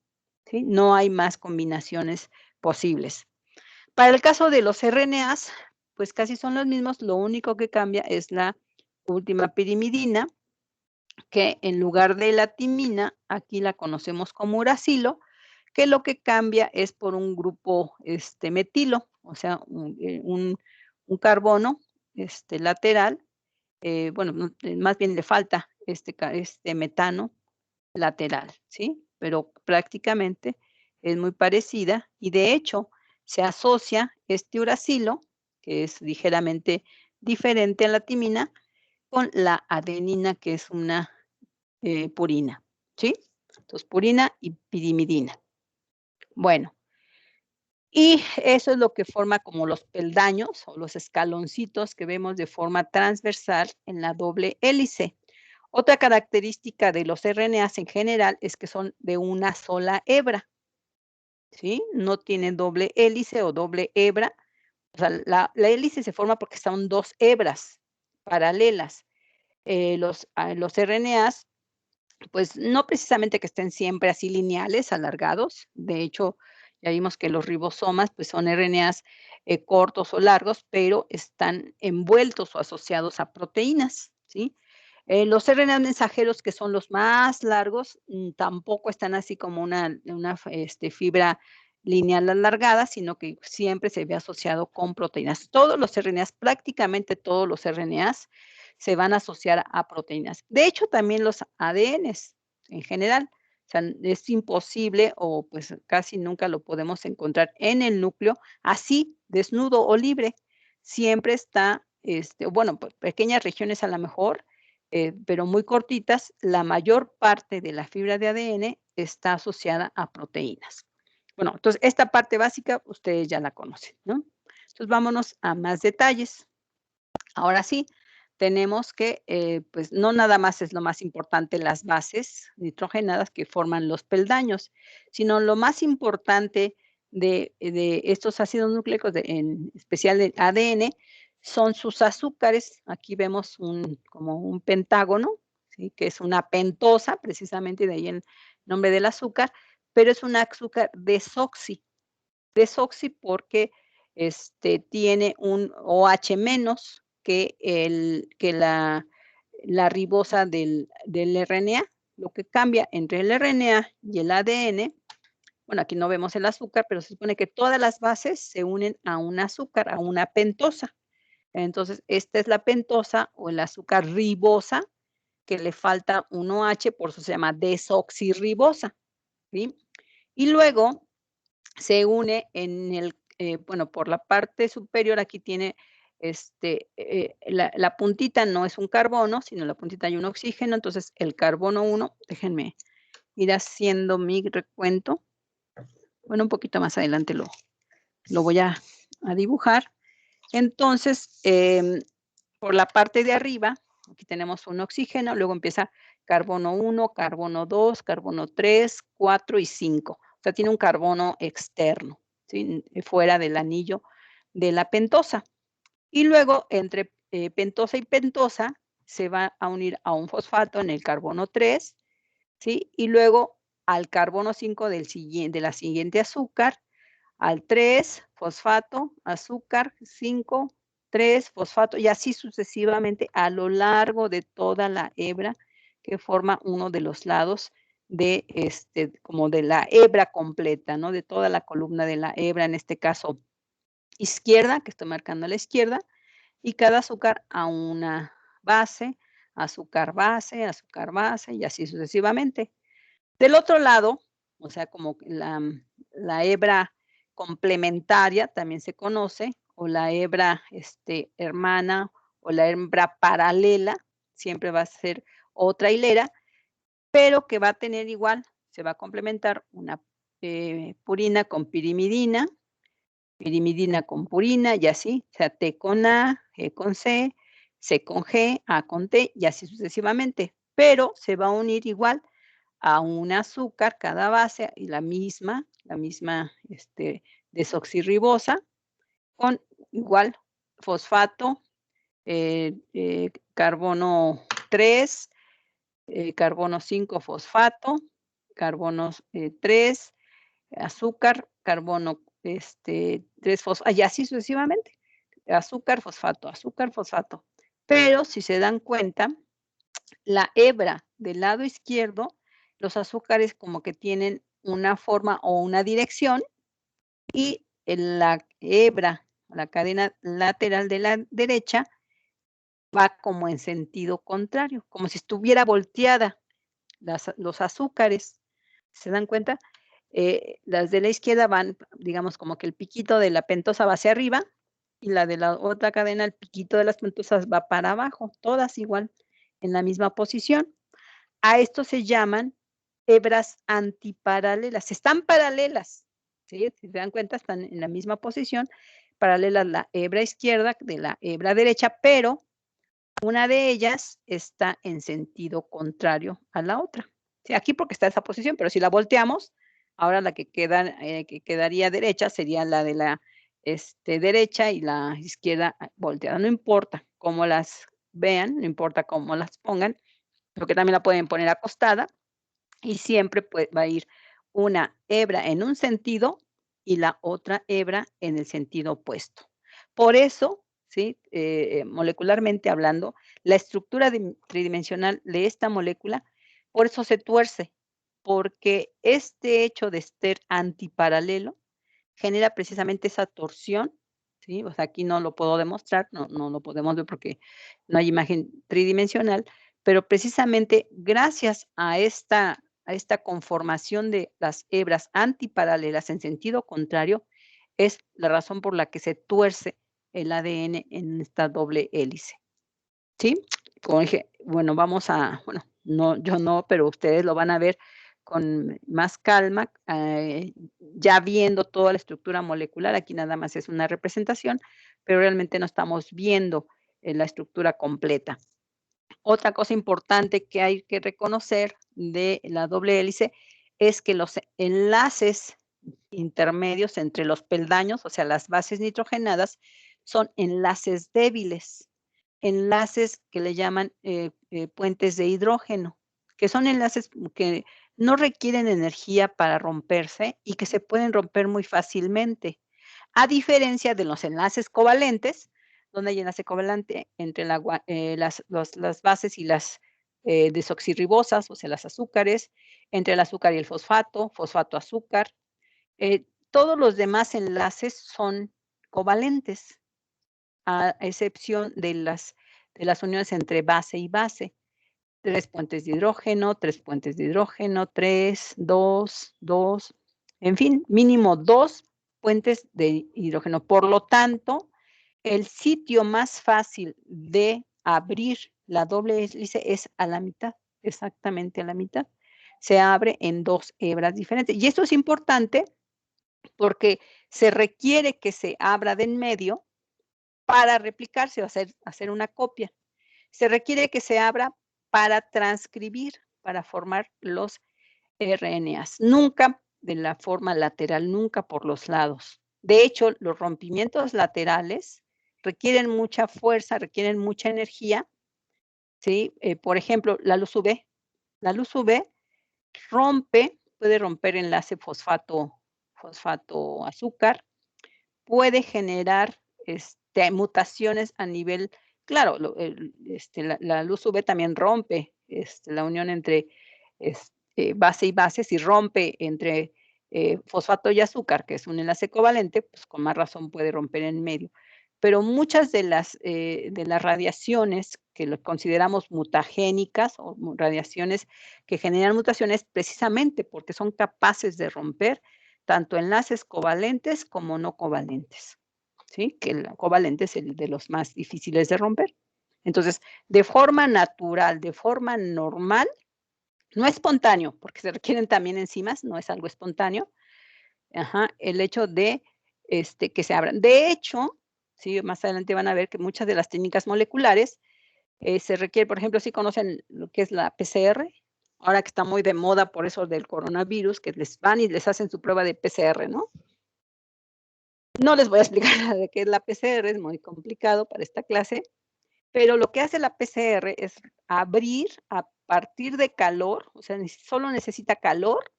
¿sí? No hay más combinaciones posibles. Para el caso de los RNAs, pues casi son los mismos, lo único que cambia es la última pirimidina, que en lugar de la timina, aquí la conocemos como uracilo, que lo que cambia es por un grupo metilo, o sea, un carbono lateral, bueno, más bien le falta este metano lateral, ¿sí? Pero prácticamente es muy parecida y de hecho se asocia este uracilo, que es ligeramente diferente a la timina, con la adenina, que es una purina, ¿sí? Entonces, purina y pirimidina. Bueno, y eso es lo que forma como los peldaños o los escaloncitos que vemos de forma transversal en la doble hélice. Otra característica de los RNAs en general es que son de una sola hebra, ¿sí? No tienen doble hélice o doble hebra. O sea, la hélice se forma porque son dos hebras paralelas. Los RNAs, pues no precisamente que estén siempre así lineales, alargados. De hecho, ya vimos que los ribosomas, pues son RNAs cortos o largos, pero están envueltos o asociados a proteínas, ¿sí? Los RNAs mensajeros, que son los más largos, tampoco están así como una fibra lineal alargada, sino que siempre se ve asociado con proteínas. Todos los RNAs, prácticamente todos los RNAs, se van a asociar a proteínas. De hecho, también los ADNs en general. O sea, es imposible o pues casi nunca lo podemos encontrar en el núcleo así, desnudo o libre. Siempre está, bueno, pues pequeñas regiones a lo mejor, pero muy cortitas. La mayor parte de la fibra de ADN está asociada a proteínas. Bueno, entonces esta parte básica ustedes ya la conocen, ¿no? Entonces vámonos a más detalles. Ahora sí, tenemos que, pues no nada más es lo más importante las bases nitrogenadas que forman los peldaños, sino lo más importante de estos ácidos nucleicos, en especial del ADN, son sus azúcares. Aquí vemos como un pentágono, ¿sí? Que es una pentosa, precisamente de ahí el nombre del azúcar, pero es un azúcar desoxi. Desoxi porque tiene un OH menos que la ribosa del RNA. Lo que cambia entre el RNA y el ADN, bueno, aquí no vemos el azúcar, pero se supone que todas las bases se unen a un azúcar, a una pentosa. Entonces, esta es la pentosa o el azúcar ribosa, que le falta un OH, por eso se llama desoxirribosa, ¿sí? Y luego se une bueno, por la parte superior aquí tiene la puntita no es un carbono, sino la puntita hay un oxígeno, entonces el carbono 1, déjenme ir haciendo mi recuento. Bueno, un poquito más adelante lo voy a dibujar. Entonces, por la parte de arriba, aquí tenemos un oxígeno, luego empieza carbono 1, carbono 2, carbono 3, 4 y 5. O sea, tiene un carbono externo, ¿sí? Fuera del anillo de la pentosa. Y luego, entre pentosa y pentosa, se va a unir a un fosfato en el carbono 3, ¿sí? Y luego al carbono 5 de la siguiente azúcar, al 3, fosfato, azúcar, 5, 3, fosfato, y así sucesivamente a lo largo de toda la hebra que forma uno de los lados de como de la hebra completa, ¿no? De toda la columna de la hebra, en este caso izquierda, que estoy marcando a la izquierda, y cada azúcar a una base, azúcar base, y así sucesivamente. Del otro lado, o sea, como la hebra complementaria también se conoce, o la hebra hermana, o la hebra paralela, siempre va a ser otra hilera, pero que va a tener igual, se va a complementar una purina con pirimidina, pirimidina con purina y así, o sea, T con A, G con C, C con G, A con T y así sucesivamente, pero se va a unir igual a un azúcar cada base y la misma desoxirribosa con igual fosfato, carbono 3, carbono 5 fosfato, carbono 3, azúcar, carbono 3 fosfato, y así sucesivamente. Azúcar, fosfato, azúcar, fosfato. Pero si se dan cuenta, la hebra del lado izquierdo, los azúcares como que tienen una forma o una dirección, y en la hebra, la cadena lateral de la derecha, va como en sentido contrario, como si estuviera volteada los azúcares. ¿Se dan cuenta? Las de la izquierda van, digamos, como que el piquito de la pentosa va hacia arriba, y la de la otra cadena, el piquito de las pentosas va para abajo, todas igual, en la misma posición. A esto se llaman hebras antiparalelas. Están paralelas, ¿sí? Si se dan cuenta, están en la misma posición, paralelas la hebra izquierda de la hebra derecha, pero una de ellas está en sentido contrario a la otra. Sí, aquí porque está esa posición, pero si la volteamos, ahora la que quedaría derecha sería la de la derecha, y la izquierda volteada. No importa cómo las vean, no importa cómo las pongan, porque también la pueden poner acostada, y siempre va a ir una hebra en un sentido y la otra hebra en el sentido opuesto. Por eso, ¿sí? Molecularmente hablando, la estructura tridimensional de esta molécula, por eso se tuerce, porque este hecho de ser antiparalelo genera precisamente esa torsión, ¿sí? O sea, aquí no lo puedo demostrar, no lo podemos ver porque no hay imagen tridimensional, pero precisamente gracias a esta conformación de las hebras antiparalelas en sentido contrario, es la razón por la que se tuerce el ADN en esta doble hélice, ¿sí? Como dije, bueno, bueno, no, yo no, pero ustedes lo van a ver con más calma, ya viendo toda la estructura molecular. Aquí nada más es una representación, pero realmente no estamos viendo la estructura completa. Otra cosa importante que hay que reconocer de la doble hélice es que los enlaces intermedios entre los peldaños, o sea, las bases nitrogenadas, son enlaces débiles, enlaces que le llaman puentes de hidrógeno, que son enlaces que no requieren energía para romperse y que se pueden romper muy fácilmente, a diferencia de los enlaces covalentes, donde hay enlace covalente entre las bases y las desoxirribosas, o sea, las azúcares, entre el azúcar y el fosfato, fosfato-azúcar. Todos los demás enlaces son covalentes, a excepción de las uniones entre base y base. 3 puentes de hidrógeno, 3 puentes de hidrógeno, 3, 2, 2, en fin, mínimo 2 puentes de hidrógeno. Por lo tanto, el sitio más fácil de abrir la doble hélice es a la mitad, exactamente a la mitad. Se abre en 2 hebras diferentes. Y esto es importante porque se requiere que se abra de en medio para replicarse o hacer una copia. Se requiere que se abra para transcribir, para formar los RNAs, nunca de la forma lateral, nunca por los lados. De hecho, los rompimientos laterales requieren mucha fuerza, requieren mucha energía, ¿sí? Por ejemplo, la luz UV. La luz UV puede romper enlace fosfato-azúcar, puede generar mutaciones a nivel, claro, la luz UV también rompe la unión entre base y base. Si rompe entre fosfato y azúcar, que es un enlace covalente, pues con más razón puede romper en medio. Pero muchas de las radiaciones que lo consideramos mutagénicas o radiaciones que generan mutaciones, precisamente porque son capaces de romper tanto enlaces covalentes como no covalentes, ¿sí? Que el covalente es el de los más difíciles de romper. Entonces, de forma natural, de forma normal, no espontáneo, porque se requieren también enzimas, no es algo espontáneo, el hecho de que se abran. De hecho, sí, más adelante van a ver que muchas de las técnicas moleculares se requiere, por ejemplo, si conocen lo que es la PCR, ahora que está muy de moda por eso del coronavirus, que les van y les hacen su prueba de PCR, ¿no? No les voy a explicar nada de qué es la PCR, es muy complicado para esta clase, pero lo que hace la PCR es abrir a partir de calor, o sea, solo necesita calor,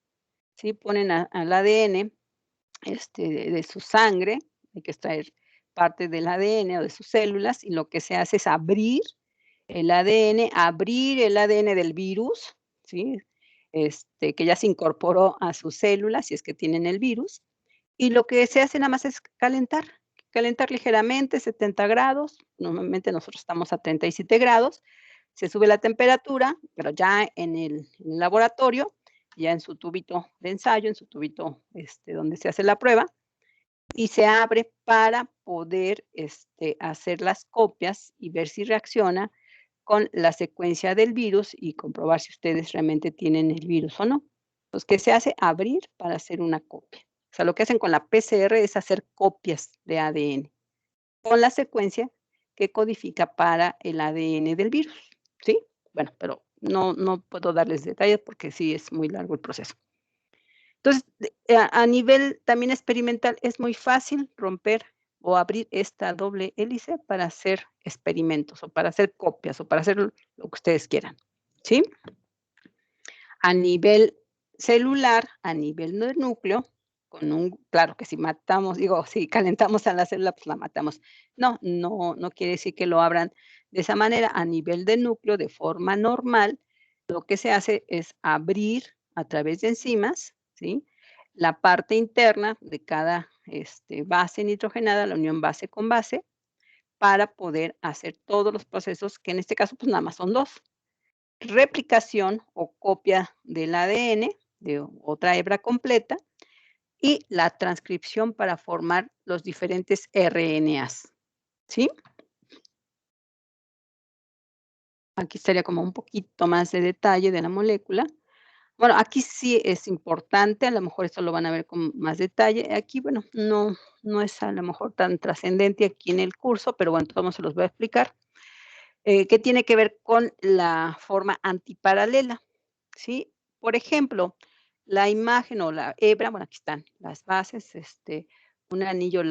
¿sí? Ponen al ADN de su sangre, hay que extraer parte del ADN o de sus células, y lo que se hace es abrir el ADN, abrir el ADN del virus, ¿sí? Que ya se incorporó a sus células, si es que tienen el virus, y lo que se hace nada más es calentar ligeramente, 70 grados, normalmente nosotros estamos a 37 grados, se sube la temperatura, pero ya en el laboratorio, ya en su tubito de ensayo, en su tubito, donde se hace la prueba, y se abre para poder, hacer las copias y ver si reacciona con la secuencia del virus y comprobar si ustedes realmente tienen el virus o no. Entonces, ¿qué se hace? Abrir para hacer una copia. O sea, lo que hacen con la PCR es hacer copias de ADN con la secuencia que codifica para el ADN del virus, ¿sí? Bueno, pero no puedo darles detalles porque sí es muy largo el proceso. Entonces, a nivel también experimental es muy fácil romper o abrir esta doble hélice para hacer experimentos o para hacer copias o para hacer lo que ustedes quieran, ¿sí? A nivel celular, a nivel del núcleo, claro que si matamos, si calentamos a la célula, pues la matamos. No quiere decir que lo abran de esa manera. A nivel del núcleo, de forma normal, lo que se hace es abrir a través de enzimas, ¿sí? La parte interna de cada base nitrogenada, la unión base con base, para poder hacer todos los procesos, que en este caso, pues nada más son dos. Replicación o copia del ADN de otra hebra completa y la transcripción para formar los diferentes RNAs, ¿sí? Aquí estaría como un poquito más de detalle de la molécula. Bueno, aquí sí es importante, a lo mejor esto lo van a ver con más detalle. Aquí, bueno, no es a lo mejor tan trascendente aquí en el curso, pero bueno, todos se los voy a explicar. Que tiene que ver con la forma antiparalela, ¿sí? Por ejemplo, la imagen o la hebra, bueno, aquí están las bases, un anillo,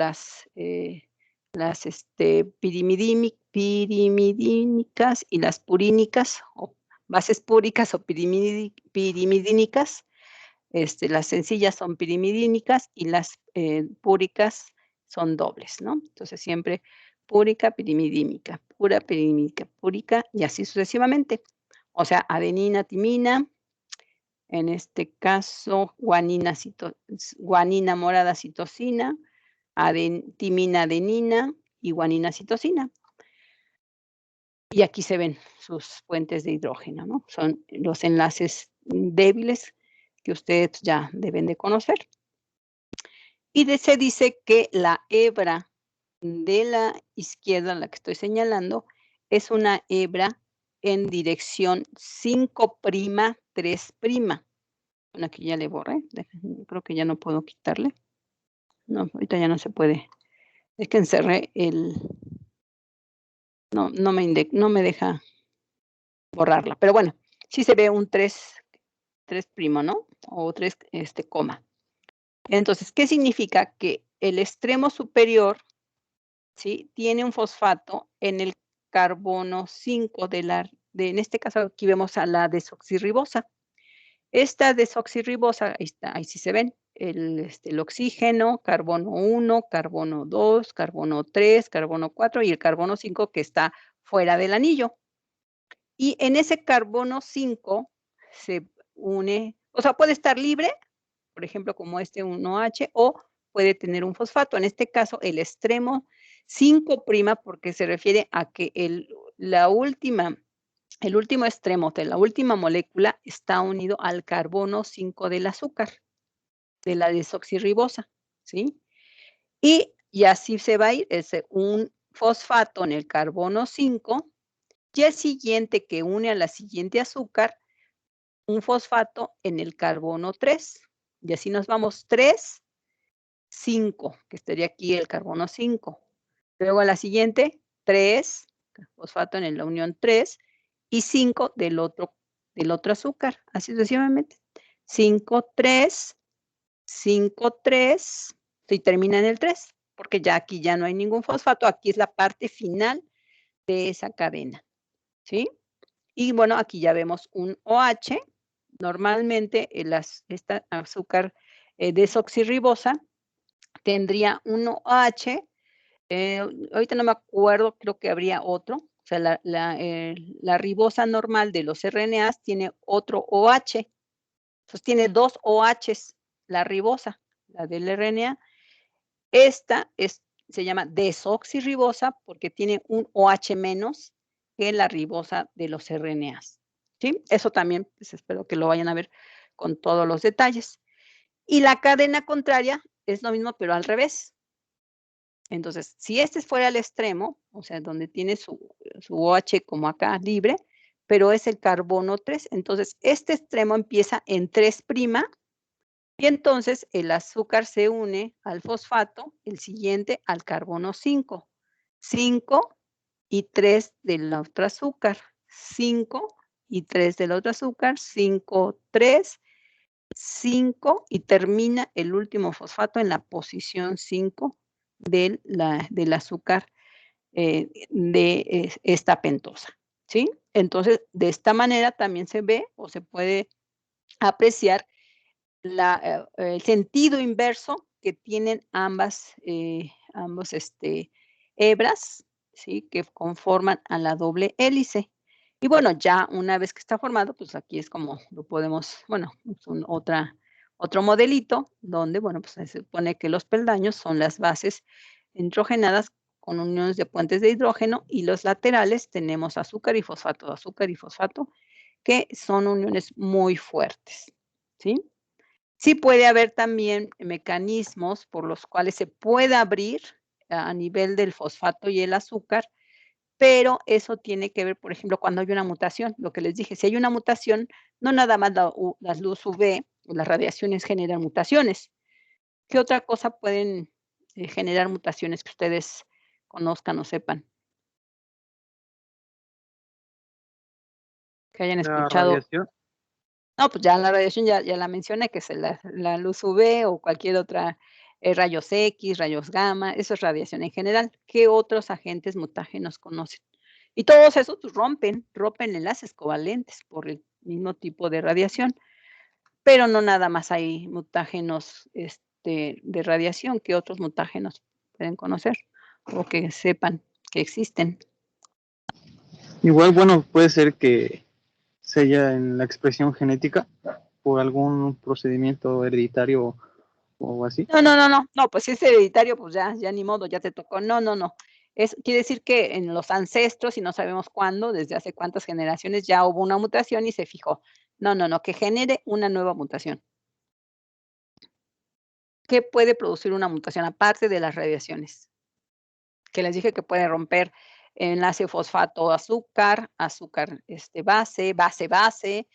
pirimidínicas y las purínicas, o bases púricas o pirimidínicas. Las sencillas son pirimidínicas y las púricas son dobles, ¿no? Entonces siempre púrica, pirimidínica, pura, pirimídica, púrica y así sucesivamente. O sea, adenina, timina, en este caso guanina morada, citosina, timina, adenina y guanina, citosina. Y aquí se ven sus fuentes de hidrógeno, ¿no? Son los enlaces débiles que ustedes ya deben de conocer. Y se dice que la hebra de la izquierda, la que estoy señalando, es una hebra en dirección 5', 3'. Bueno, aquí ya le borré, creo que ya no puedo quitarle. No, ahorita ya no se puede. Es que encerré no me deja borrarla, pero bueno, sí se ve un 3', ¿no? O 3, coma. Entonces, ¿qué significa? Que el extremo superior, ¿sí? Tiene un fosfato en el carbono 5 en este caso aquí vemos a la desoxirribosa. Esta desoxirribosa, ahí está, ahí sí se ven, el oxígeno, carbono 1, carbono 2, carbono 3, carbono 4 y el carbono 5 que está fuera del anillo. Y en ese carbono 5 se une, o sea, puede estar libre, por ejemplo, como este 1H, o puede tener un fosfato. En este caso, el extremo 5', porque se refiere a que el último extremo de la última molécula está unido al carbono 5 del azúcar, de la desoxirribosa, ¿sí? Y así se va a ir, es un fosfato en el carbono 5, y el siguiente que une a la siguiente azúcar, un fosfato en el carbono 3. Y así nos vamos 3, 5, que estaría aquí el carbono 5. Luego a la siguiente, 3, fosfato en la unión 3, y 5 del otro azúcar, así sucesivamente. 5, 3, 5, 3, y termina en el 3, porque ya aquí ya no hay ningún fosfato, aquí es la parte final de esa cadena, ¿sí? Y bueno, aquí ya vemos un OH. Normalmente esta azúcar desoxirribosa tendría un OH, ahorita no me acuerdo, creo que habría otro, O sea, la ribosa normal de los RNAs tiene otro OH. Entonces tiene 2 OHs, la ribosa, la del RNA. Esta se llama desoxirribosa porque tiene un OH menos que la ribosa de los RNAs. ¿Sí? Eso también, pues espero que lo vayan a ver con todos los detalles. Y la cadena contraria es lo mismo, pero al revés. Entonces, si este fuera el extremo, o sea, donde tiene su OH como acá libre, pero es el carbono 3, entonces este extremo empieza en 3' y entonces el azúcar se une al fosfato, el siguiente al carbono 5. 5 y 3 del otro azúcar, 5 y 3 del otro azúcar, 5, 3, 5 y termina el último fosfato en la posición 5 del azúcar de esta pentosa, ¿sí? Entonces, de esta manera también se ve o se puede apreciar el sentido inverso que tienen ambos hebras, ¿sí? Que conforman a la doble hélice. Y bueno, ya una vez que está formado, pues aquí es como lo podemos, bueno, es otro modelito donde, bueno, pues se supone que los peldaños son las bases nitrogenadas con uniones de puentes de hidrógeno y los laterales tenemos azúcar y fosfato, que son uniones muy fuertes, ¿sí? Sí puede haber también mecanismos por los cuales se pueda abrir a nivel del fosfato y el azúcar, pero eso tiene que ver, por ejemplo, cuando hay una mutación, lo que les dije, si hay una mutación, no nada más la luz UV, las radiaciones generan mutaciones. ¿Qué otra cosa pueden generar mutaciones que ustedes conozcan o sepan? Que hayan La escuchado. radiación. No, pues ya la radiación ya la mencioné, que es la luz UV o cualquier otra, rayos X, rayos gamma, eso es radiación en general. ¿Qué otros agentes mutágenos conocen? Y todos esos, pues, rompen enlaces covalentes por el mismo tipo de radiación, pero no nada más hay mutágenos, de radiación, ¿qué otros mutágenos pueden conocer o que sepan que existen? Igual, bueno, puede ser que sea en la expresión genética por algún procedimiento hereditario o así. No, pues si es hereditario, pues ya ni modo, ya te tocó. No. Quiere decir que en los ancestros, y no sabemos cuándo, desde hace cuántas generaciones, ya hubo una mutación y se fijó. No, que genere una nueva mutación. ¿Qué puede producir una mutación aparte de las radiaciones? Que les dije que puede romper enlace fosfato-azúcar, azúcar, base,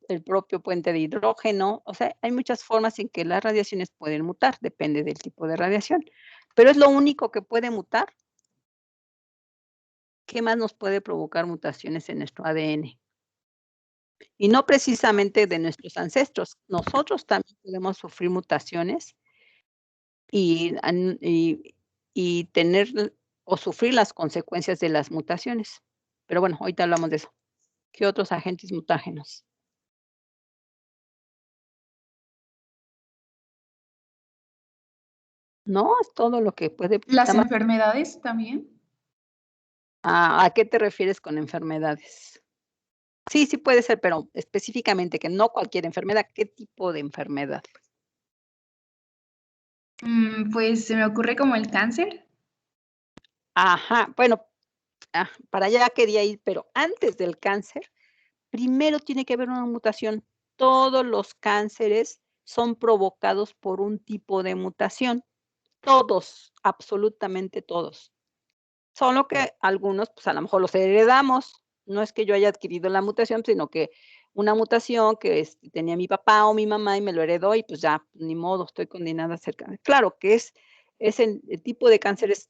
el propio puente de hidrógeno. O sea, hay muchas formas en que las radiaciones pueden mutar, depende del tipo de radiación. Pero es lo único que puede mutar. ¿Qué más nos puede provocar mutaciones en nuestro ADN? Y no precisamente de nuestros ancestros. Nosotros también podemos sufrir mutaciones y, y tener o sufrir las consecuencias de las mutaciones. Pero bueno, ahorita hablamos de eso. ¿Qué otros agentes mutágenos? No, es todo lo que puede. ¿Las Nada más. enfermedades también? ¿A qué te refieres con enfermedades? Sí puede ser, pero específicamente que no cualquier enfermedad. ¿Qué tipo de enfermedad? Pues se me ocurre como el cáncer. Ajá, bueno, para allá quería ir, pero antes del cáncer, primero tiene que haber una mutación. Todos los cánceres son provocados por un tipo de mutación. Todos, absolutamente todos. Solo que algunos, pues, a lo mejor los heredamos. No es que yo haya adquirido la mutación, sino que una mutación que, tenía mi papá o mi mamá y me lo heredó y, pues, ya, ni modo, estoy condenada a ser claro que es el tipo de cánceres,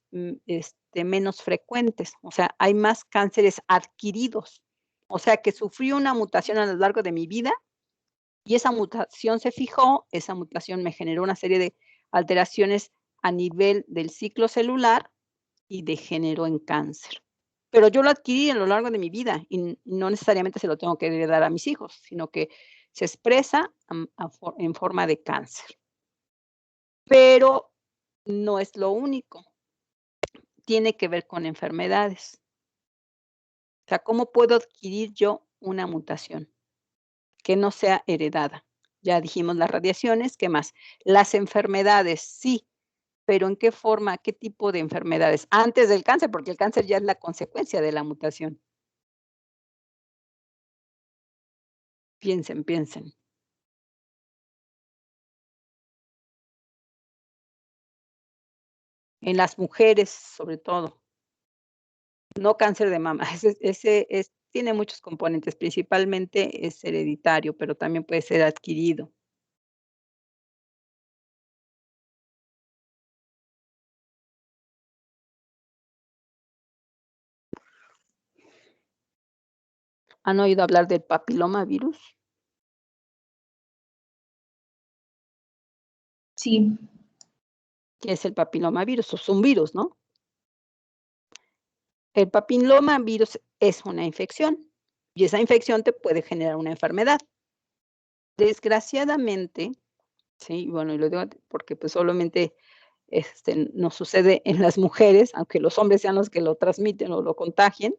menos frecuentes, o sea, hay más cánceres adquiridos. O sea, que sufrí una mutación a lo largo de mi vida y esa mutación se fijó, esa mutación me generó una serie de alteraciones a nivel del ciclo celular y degeneró en cáncer. Pero yo lo adquirí a lo largo de mi vida y no necesariamente se lo tengo que heredar a mis hijos, sino que se expresa en forma de cáncer. Pero no es lo único, tiene que ver con enfermedades. O sea, ¿cómo puedo adquirir yo una mutación que no sea heredada? Ya dijimos las radiaciones, ¿qué más? Las enfermedades, sí, pero ¿en qué forma, qué tipo de enfermedades? Antes del cáncer, porque el cáncer ya es la consecuencia de la mutación. Piensen, piensen. En las mujeres, sobre todo. No cáncer de mama, ese tiene muchos componentes, principalmente es hereditario, pero también puede ser adquirido. ¿Han oído hablar del papilomavirus? Sí, ¿Qué es el papilomavirus? Es un virus, ¿no? El papilomavirus es una infección y esa infección te puede generar una enfermedad. Desgraciadamente, sí, bueno, y lo digo porque pues solamente nos sucede en las mujeres, aunque los hombres sean los que lo transmiten o lo contagien.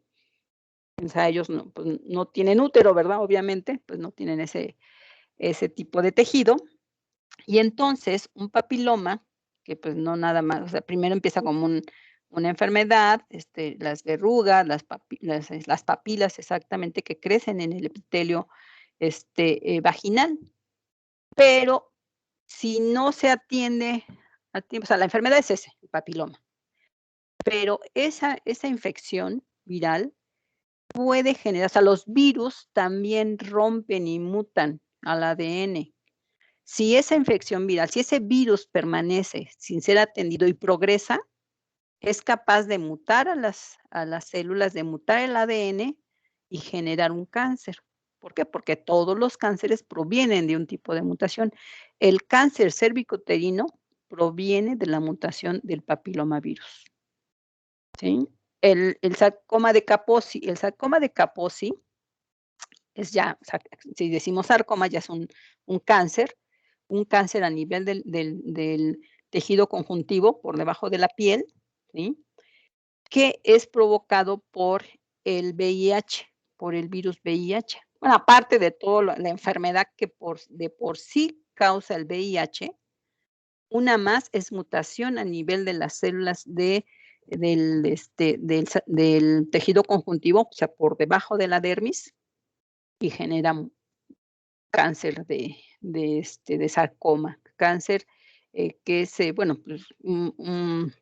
O sea, ellos no, pues, no tienen útero, ¿verdad? Obviamente, pues no tienen ese tipo de tejido. Y entonces, un papiloma, que pues no nada más, o sea, primero empieza como una enfermedad, las verrugas, las papilas exactamente que crecen en el epitelio vaginal. Pero si no se atiende a tiempo, o sea, la enfermedad es ese, el papiloma. Pero esa infección viral puede generar, o sea, los virus también rompen y mutan al ADN. Si esa infección viral, si ese virus permanece sin ser atendido y progresa, es capaz de mutar a las células, de mutar el ADN y generar un cáncer. ¿Por qué? Porque todos los cánceres provienen de un tipo de mutación. El cáncer cervicuterino proviene de la mutación del papilomavirus, ¿sí? El sarcoma de Kaposi es ya, o sea, si decimos sarcoma, ya es un cáncer a nivel del tejido conjuntivo por debajo de la piel, ¿sí? Que es provocado por el VIH, por el virus VIH. Bueno, aparte de toda la enfermedad que de por sí causa el VIH, una más es mutación a nivel de las células del tejido conjuntivo, o sea, por debajo de la dermis, y genera cáncer de sarcoma, cáncer que es, bueno, pues un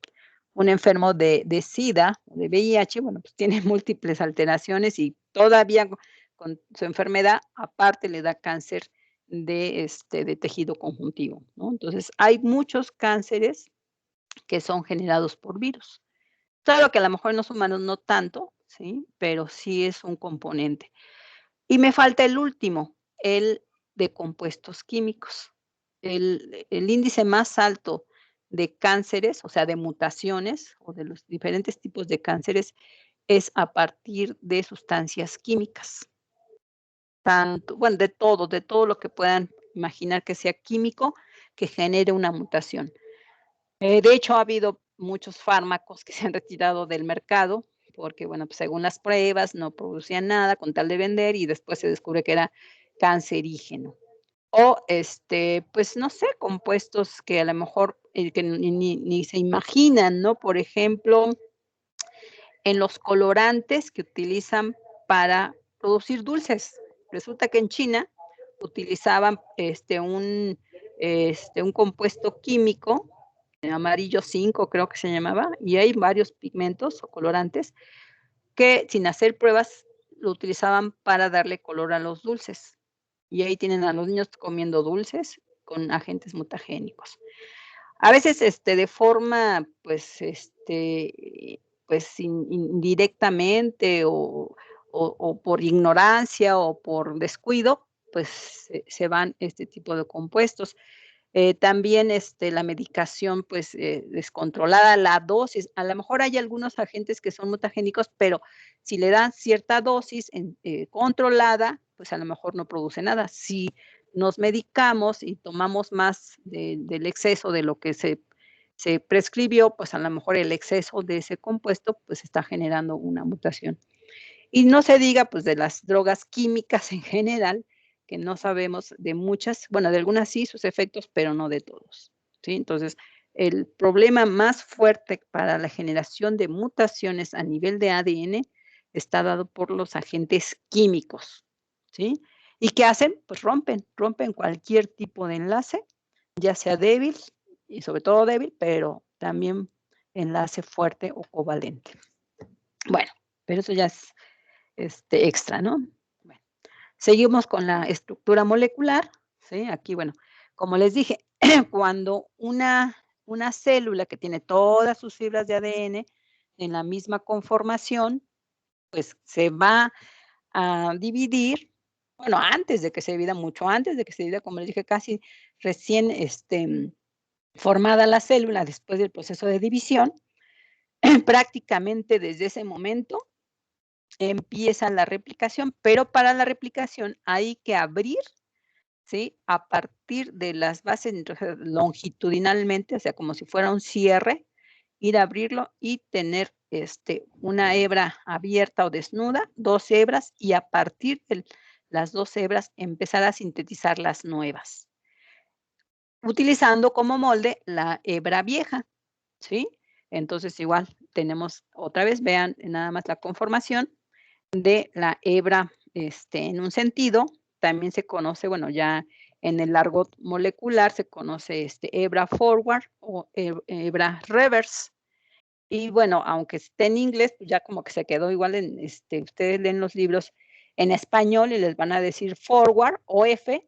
enfermo de SIDA, de VIH, bueno, pues tiene múltiples alteraciones y todavía con su enfermedad, aparte le da cáncer de tejido conjuntivo, ¿no? Entonces, hay muchos cánceres que son generados por virus. Claro que a lo mejor en los humanos no tanto, ¿sí? Pero sí es un componente. Y me falta el último, el de compuestos químicos. El índice más alto de cánceres, o sea, de mutaciones o de los diferentes tipos de cánceres, es a partir de sustancias químicas. Tanto, bueno, de todo lo que puedan imaginar que sea químico, que genere una mutación. De hecho, ha habido muchos fármacos que se han retirado del mercado porque, bueno, pues según las pruebas no producían nada con tal de vender y después se descubre que era cancerígeno. O, pues no sé, compuestos que a lo mejor que ni se imaginan, ¿no? Por ejemplo, en los colorantes que utilizan para producir dulces. Resulta que en China utilizaban un compuesto químico amarillo 5 creo que se llamaba, y hay varios pigmentos o colorantes que sin hacer pruebas lo utilizaban para darle color a los dulces. Y ahí tienen a los niños comiendo dulces con agentes mutagénicos. A veces, de forma, pues indirectamente o por ignorancia o por descuido, pues se van este tipo de compuestos. También, la medicación, pues, descontrolada, la dosis, a lo mejor hay algunos agentes que son mutagénicos, pero si le dan cierta dosis controlada, pues, a lo mejor no produce nada. Si nos medicamos y tomamos más del exceso de lo que se prescribió, pues, a lo mejor el exceso de ese compuesto, pues, está generando una mutación. Y no se diga, pues, de las drogas químicas en general, que no sabemos de muchas, bueno, de algunas sí, sus efectos, pero no de todos, ¿sí? Entonces, el problema más fuerte para la generación de mutaciones a nivel de ADN está dado por los agentes químicos, ¿sí? ¿Y qué hacen? Pues rompen cualquier tipo de enlace, ya sea débil, y sobre todo débil, pero también enlace fuerte o covalente. Bueno, pero eso ya es extra, ¿no? Bueno, seguimos con la estructura molecular, ¿sí? Aquí, bueno, como les dije, cuando una célula que tiene todas sus fibras de ADN en la misma conformación, pues se va a dividir, bueno, antes de que se divida, mucho antes de que se divida, como les dije, casi recién formada la célula después del proceso de división, prácticamente desde ese momento empieza la replicación, pero para la replicación hay que abrir, ¿sí? A partir de las bases longitudinalmente, o sea, como si fuera un cierre, ir a abrirlo y tener una hebra abierta o desnuda, 2 hebras, y a partir de las 2 hebras empezar a sintetizar las nuevas, utilizando como molde la hebra vieja, ¿sí? Entonces, igual tenemos otra vez, vean nada más la conformación de la hebra, en un sentido, también se conoce, bueno, ya en el argot molecular se conoce hebra forward o hebra reverse. Y bueno, aunque esté en inglés, pues ya como que se quedó igual en, ustedes leen los libros en español y les van a decir forward o F,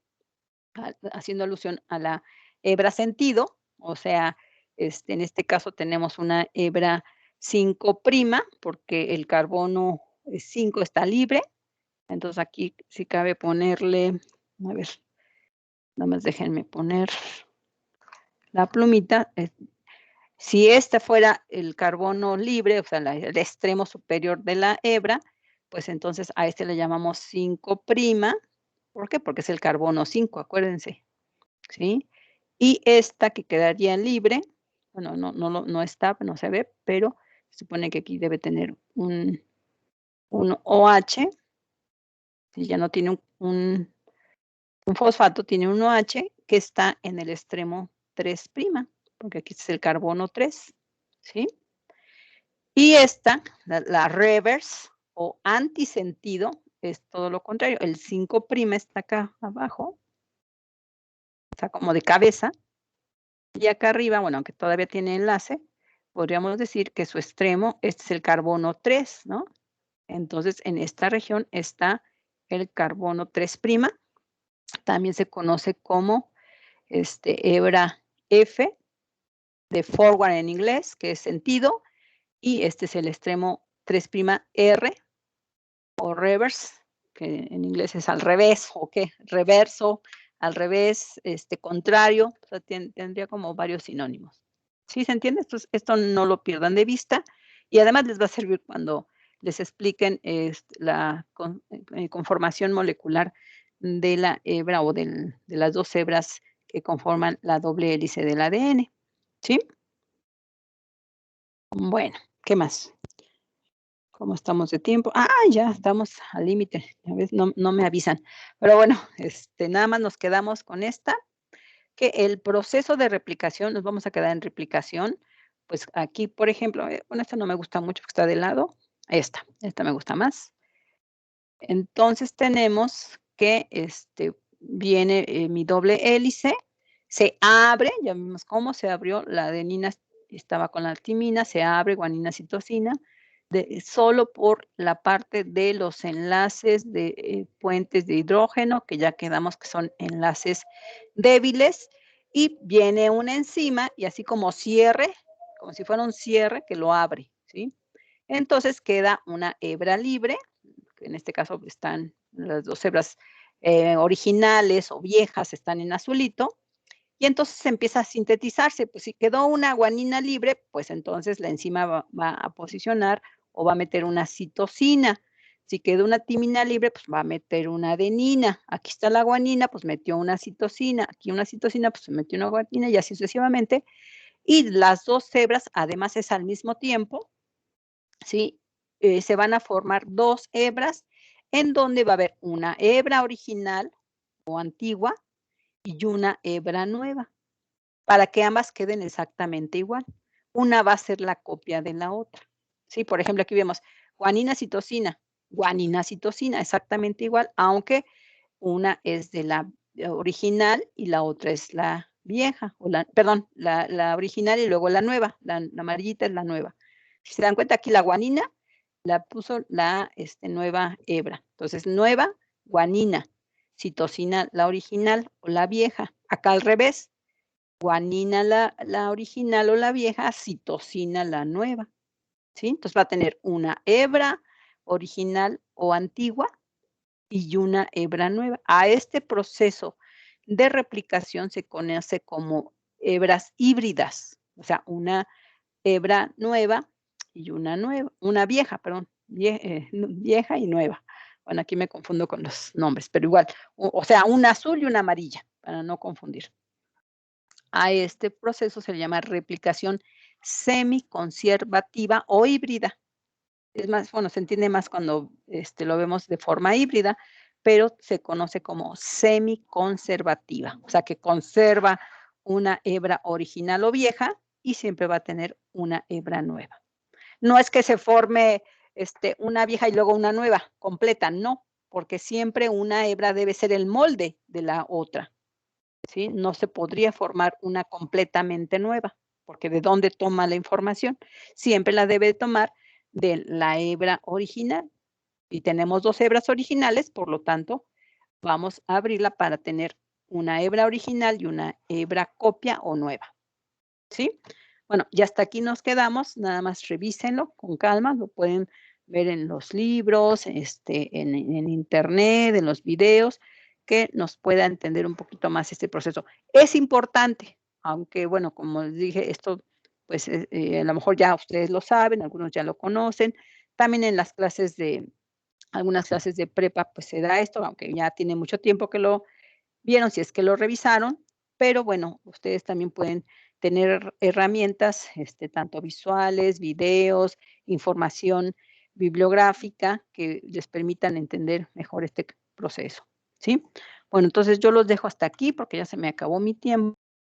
haciendo alusión a la hebra sentido, o sea, en este caso tenemos una hebra 5', porque el carbono 5 está libre, entonces aquí sí cabe ponerle, a ver, nada más déjenme poner la plumita. Si este fuera el carbono libre, o sea, el extremo superior de la hebra, pues entonces a este le llamamos 5'. ¿Por qué? Porque es el carbono 5, acuérdense, ¿sí? Y esta que quedaría libre, bueno, no está, no se ve, pero se supone que aquí debe tener un OH, y ya no tiene un fosfato, tiene un OH que está en el extremo 3', porque aquí es el carbono 3, ¿sí? Y esta, la reverse o antisentido, es todo lo contrario. El 5' está acá abajo, está como de cabeza, y acá arriba, bueno, aunque todavía tiene enlace, podríamos decir que su extremo, este es el carbono 3, ¿no? Entonces, en esta región está el carbono 3', también se conoce como hebra F, de forward en inglés, que es sentido, y este es el extremo 3' R, o reverse, que en inglés es al revés, o qué, reverso, al revés, contrario, o sea, tendría como varios sinónimos. ¿Sí se entiende? Esto no lo pierdan de vista, y además les va a servir cuando les expliquen la conformación molecular de la hebra o de las 2 hebras que conforman la doble hélice del ADN, ¿sí? Bueno, ¿qué más? ¿Cómo estamos de tiempo? Ya estamos al límite, a veces no me avisan. Pero bueno, nada más nos quedamos con esta, que el proceso de replicación, nos vamos a quedar en replicación, pues aquí, por ejemplo, bueno, esta no me gusta mucho porque está de lado, esta me gusta más. Entonces tenemos que, viene mi doble hélice, se abre, ya vimos cómo se abrió, la adenina estaba con la timina, se abre, guanina, citosina, solo por la parte de los enlaces de puentes de hidrógeno, que ya quedamos que son enlaces débiles, y viene una enzima, y así como cierre, como si fuera un cierre que lo abre, ¿sí? Entonces queda una hebra libre, que en este caso están las 2 hebras originales o viejas, están en azulito, y entonces se empieza a sintetizarse. Pues si quedó una guanina libre, pues entonces la enzima va a posicionar o va a meter una citosina. Si quedó una timina libre, pues va a meter una adenina. Aquí está la guanina, pues metió una citosina. Aquí una citosina, pues metió una guanina, y así sucesivamente. Y las 2 hebras, además es al mismo tiempo, ¿sí? se van a formar 2 hebras en donde va a haber una hebra original o antigua y una hebra nueva, para que ambas queden exactamente igual. Una va a ser la copia de la otra. Sí, por ejemplo, aquí vemos guanina, citosina, exactamente igual, aunque una es de la original y la otra es la vieja, o perdón, la original y luego la nueva, la amarillita es la nueva. Si se dan cuenta, aquí la guanina la puso la nueva hebra. Entonces, nueva, guanina, citosina, la original o la vieja. Acá al revés, guanina la original o la vieja, citosina la nueva. ¿Sí? Entonces va a tener una hebra original o antigua y una hebra nueva. A este proceso de replicación se conoce como hebras híbridas, o sea, una hebra nueva y una vieja, perdón, vieja y nueva. Bueno, aquí me confundo con los nombres, pero igual, o sea, una azul y una amarilla, para no confundir. A este proceso se le llama replicación semiconservativa o híbrida. Es más, bueno, se entiende más cuando lo vemos de forma híbrida, pero se conoce como semiconservativa, o sea, que conserva una hebra original o vieja y siempre va a tener una hebra nueva. No es que se forme una vieja y luego una nueva completa, no, porque siempre una hebra debe ser el molde de la otra, ¿sí? No se podría formar una completamente nueva, porque ¿de dónde toma la información? Siempre la debe tomar de la hebra original. Y tenemos 2 hebras originales, por lo tanto, vamos a abrirla para tener una hebra original y una hebra copia o nueva, ¿sí? Bueno, y hasta aquí nos quedamos, nada más revísenlo con calma, lo pueden ver en los libros, en internet, en los videos, que nos pueda entender un poquito más este proceso. Es importante, aunque bueno, como les dije, esto pues a lo mejor ya ustedes lo saben, algunos ya lo conocen, también en las clases algunas clases de prepa, pues se da esto, aunque ya tiene mucho tiempo que lo vieron, si es que lo revisaron, pero bueno, ustedes también pueden tener herramientas, tanto visuales, videos, información bibliográfica que les permitan entender mejor este proceso, ¿sí? Bueno, entonces yo los dejo hasta aquí porque ya se me acabó mi tiempo.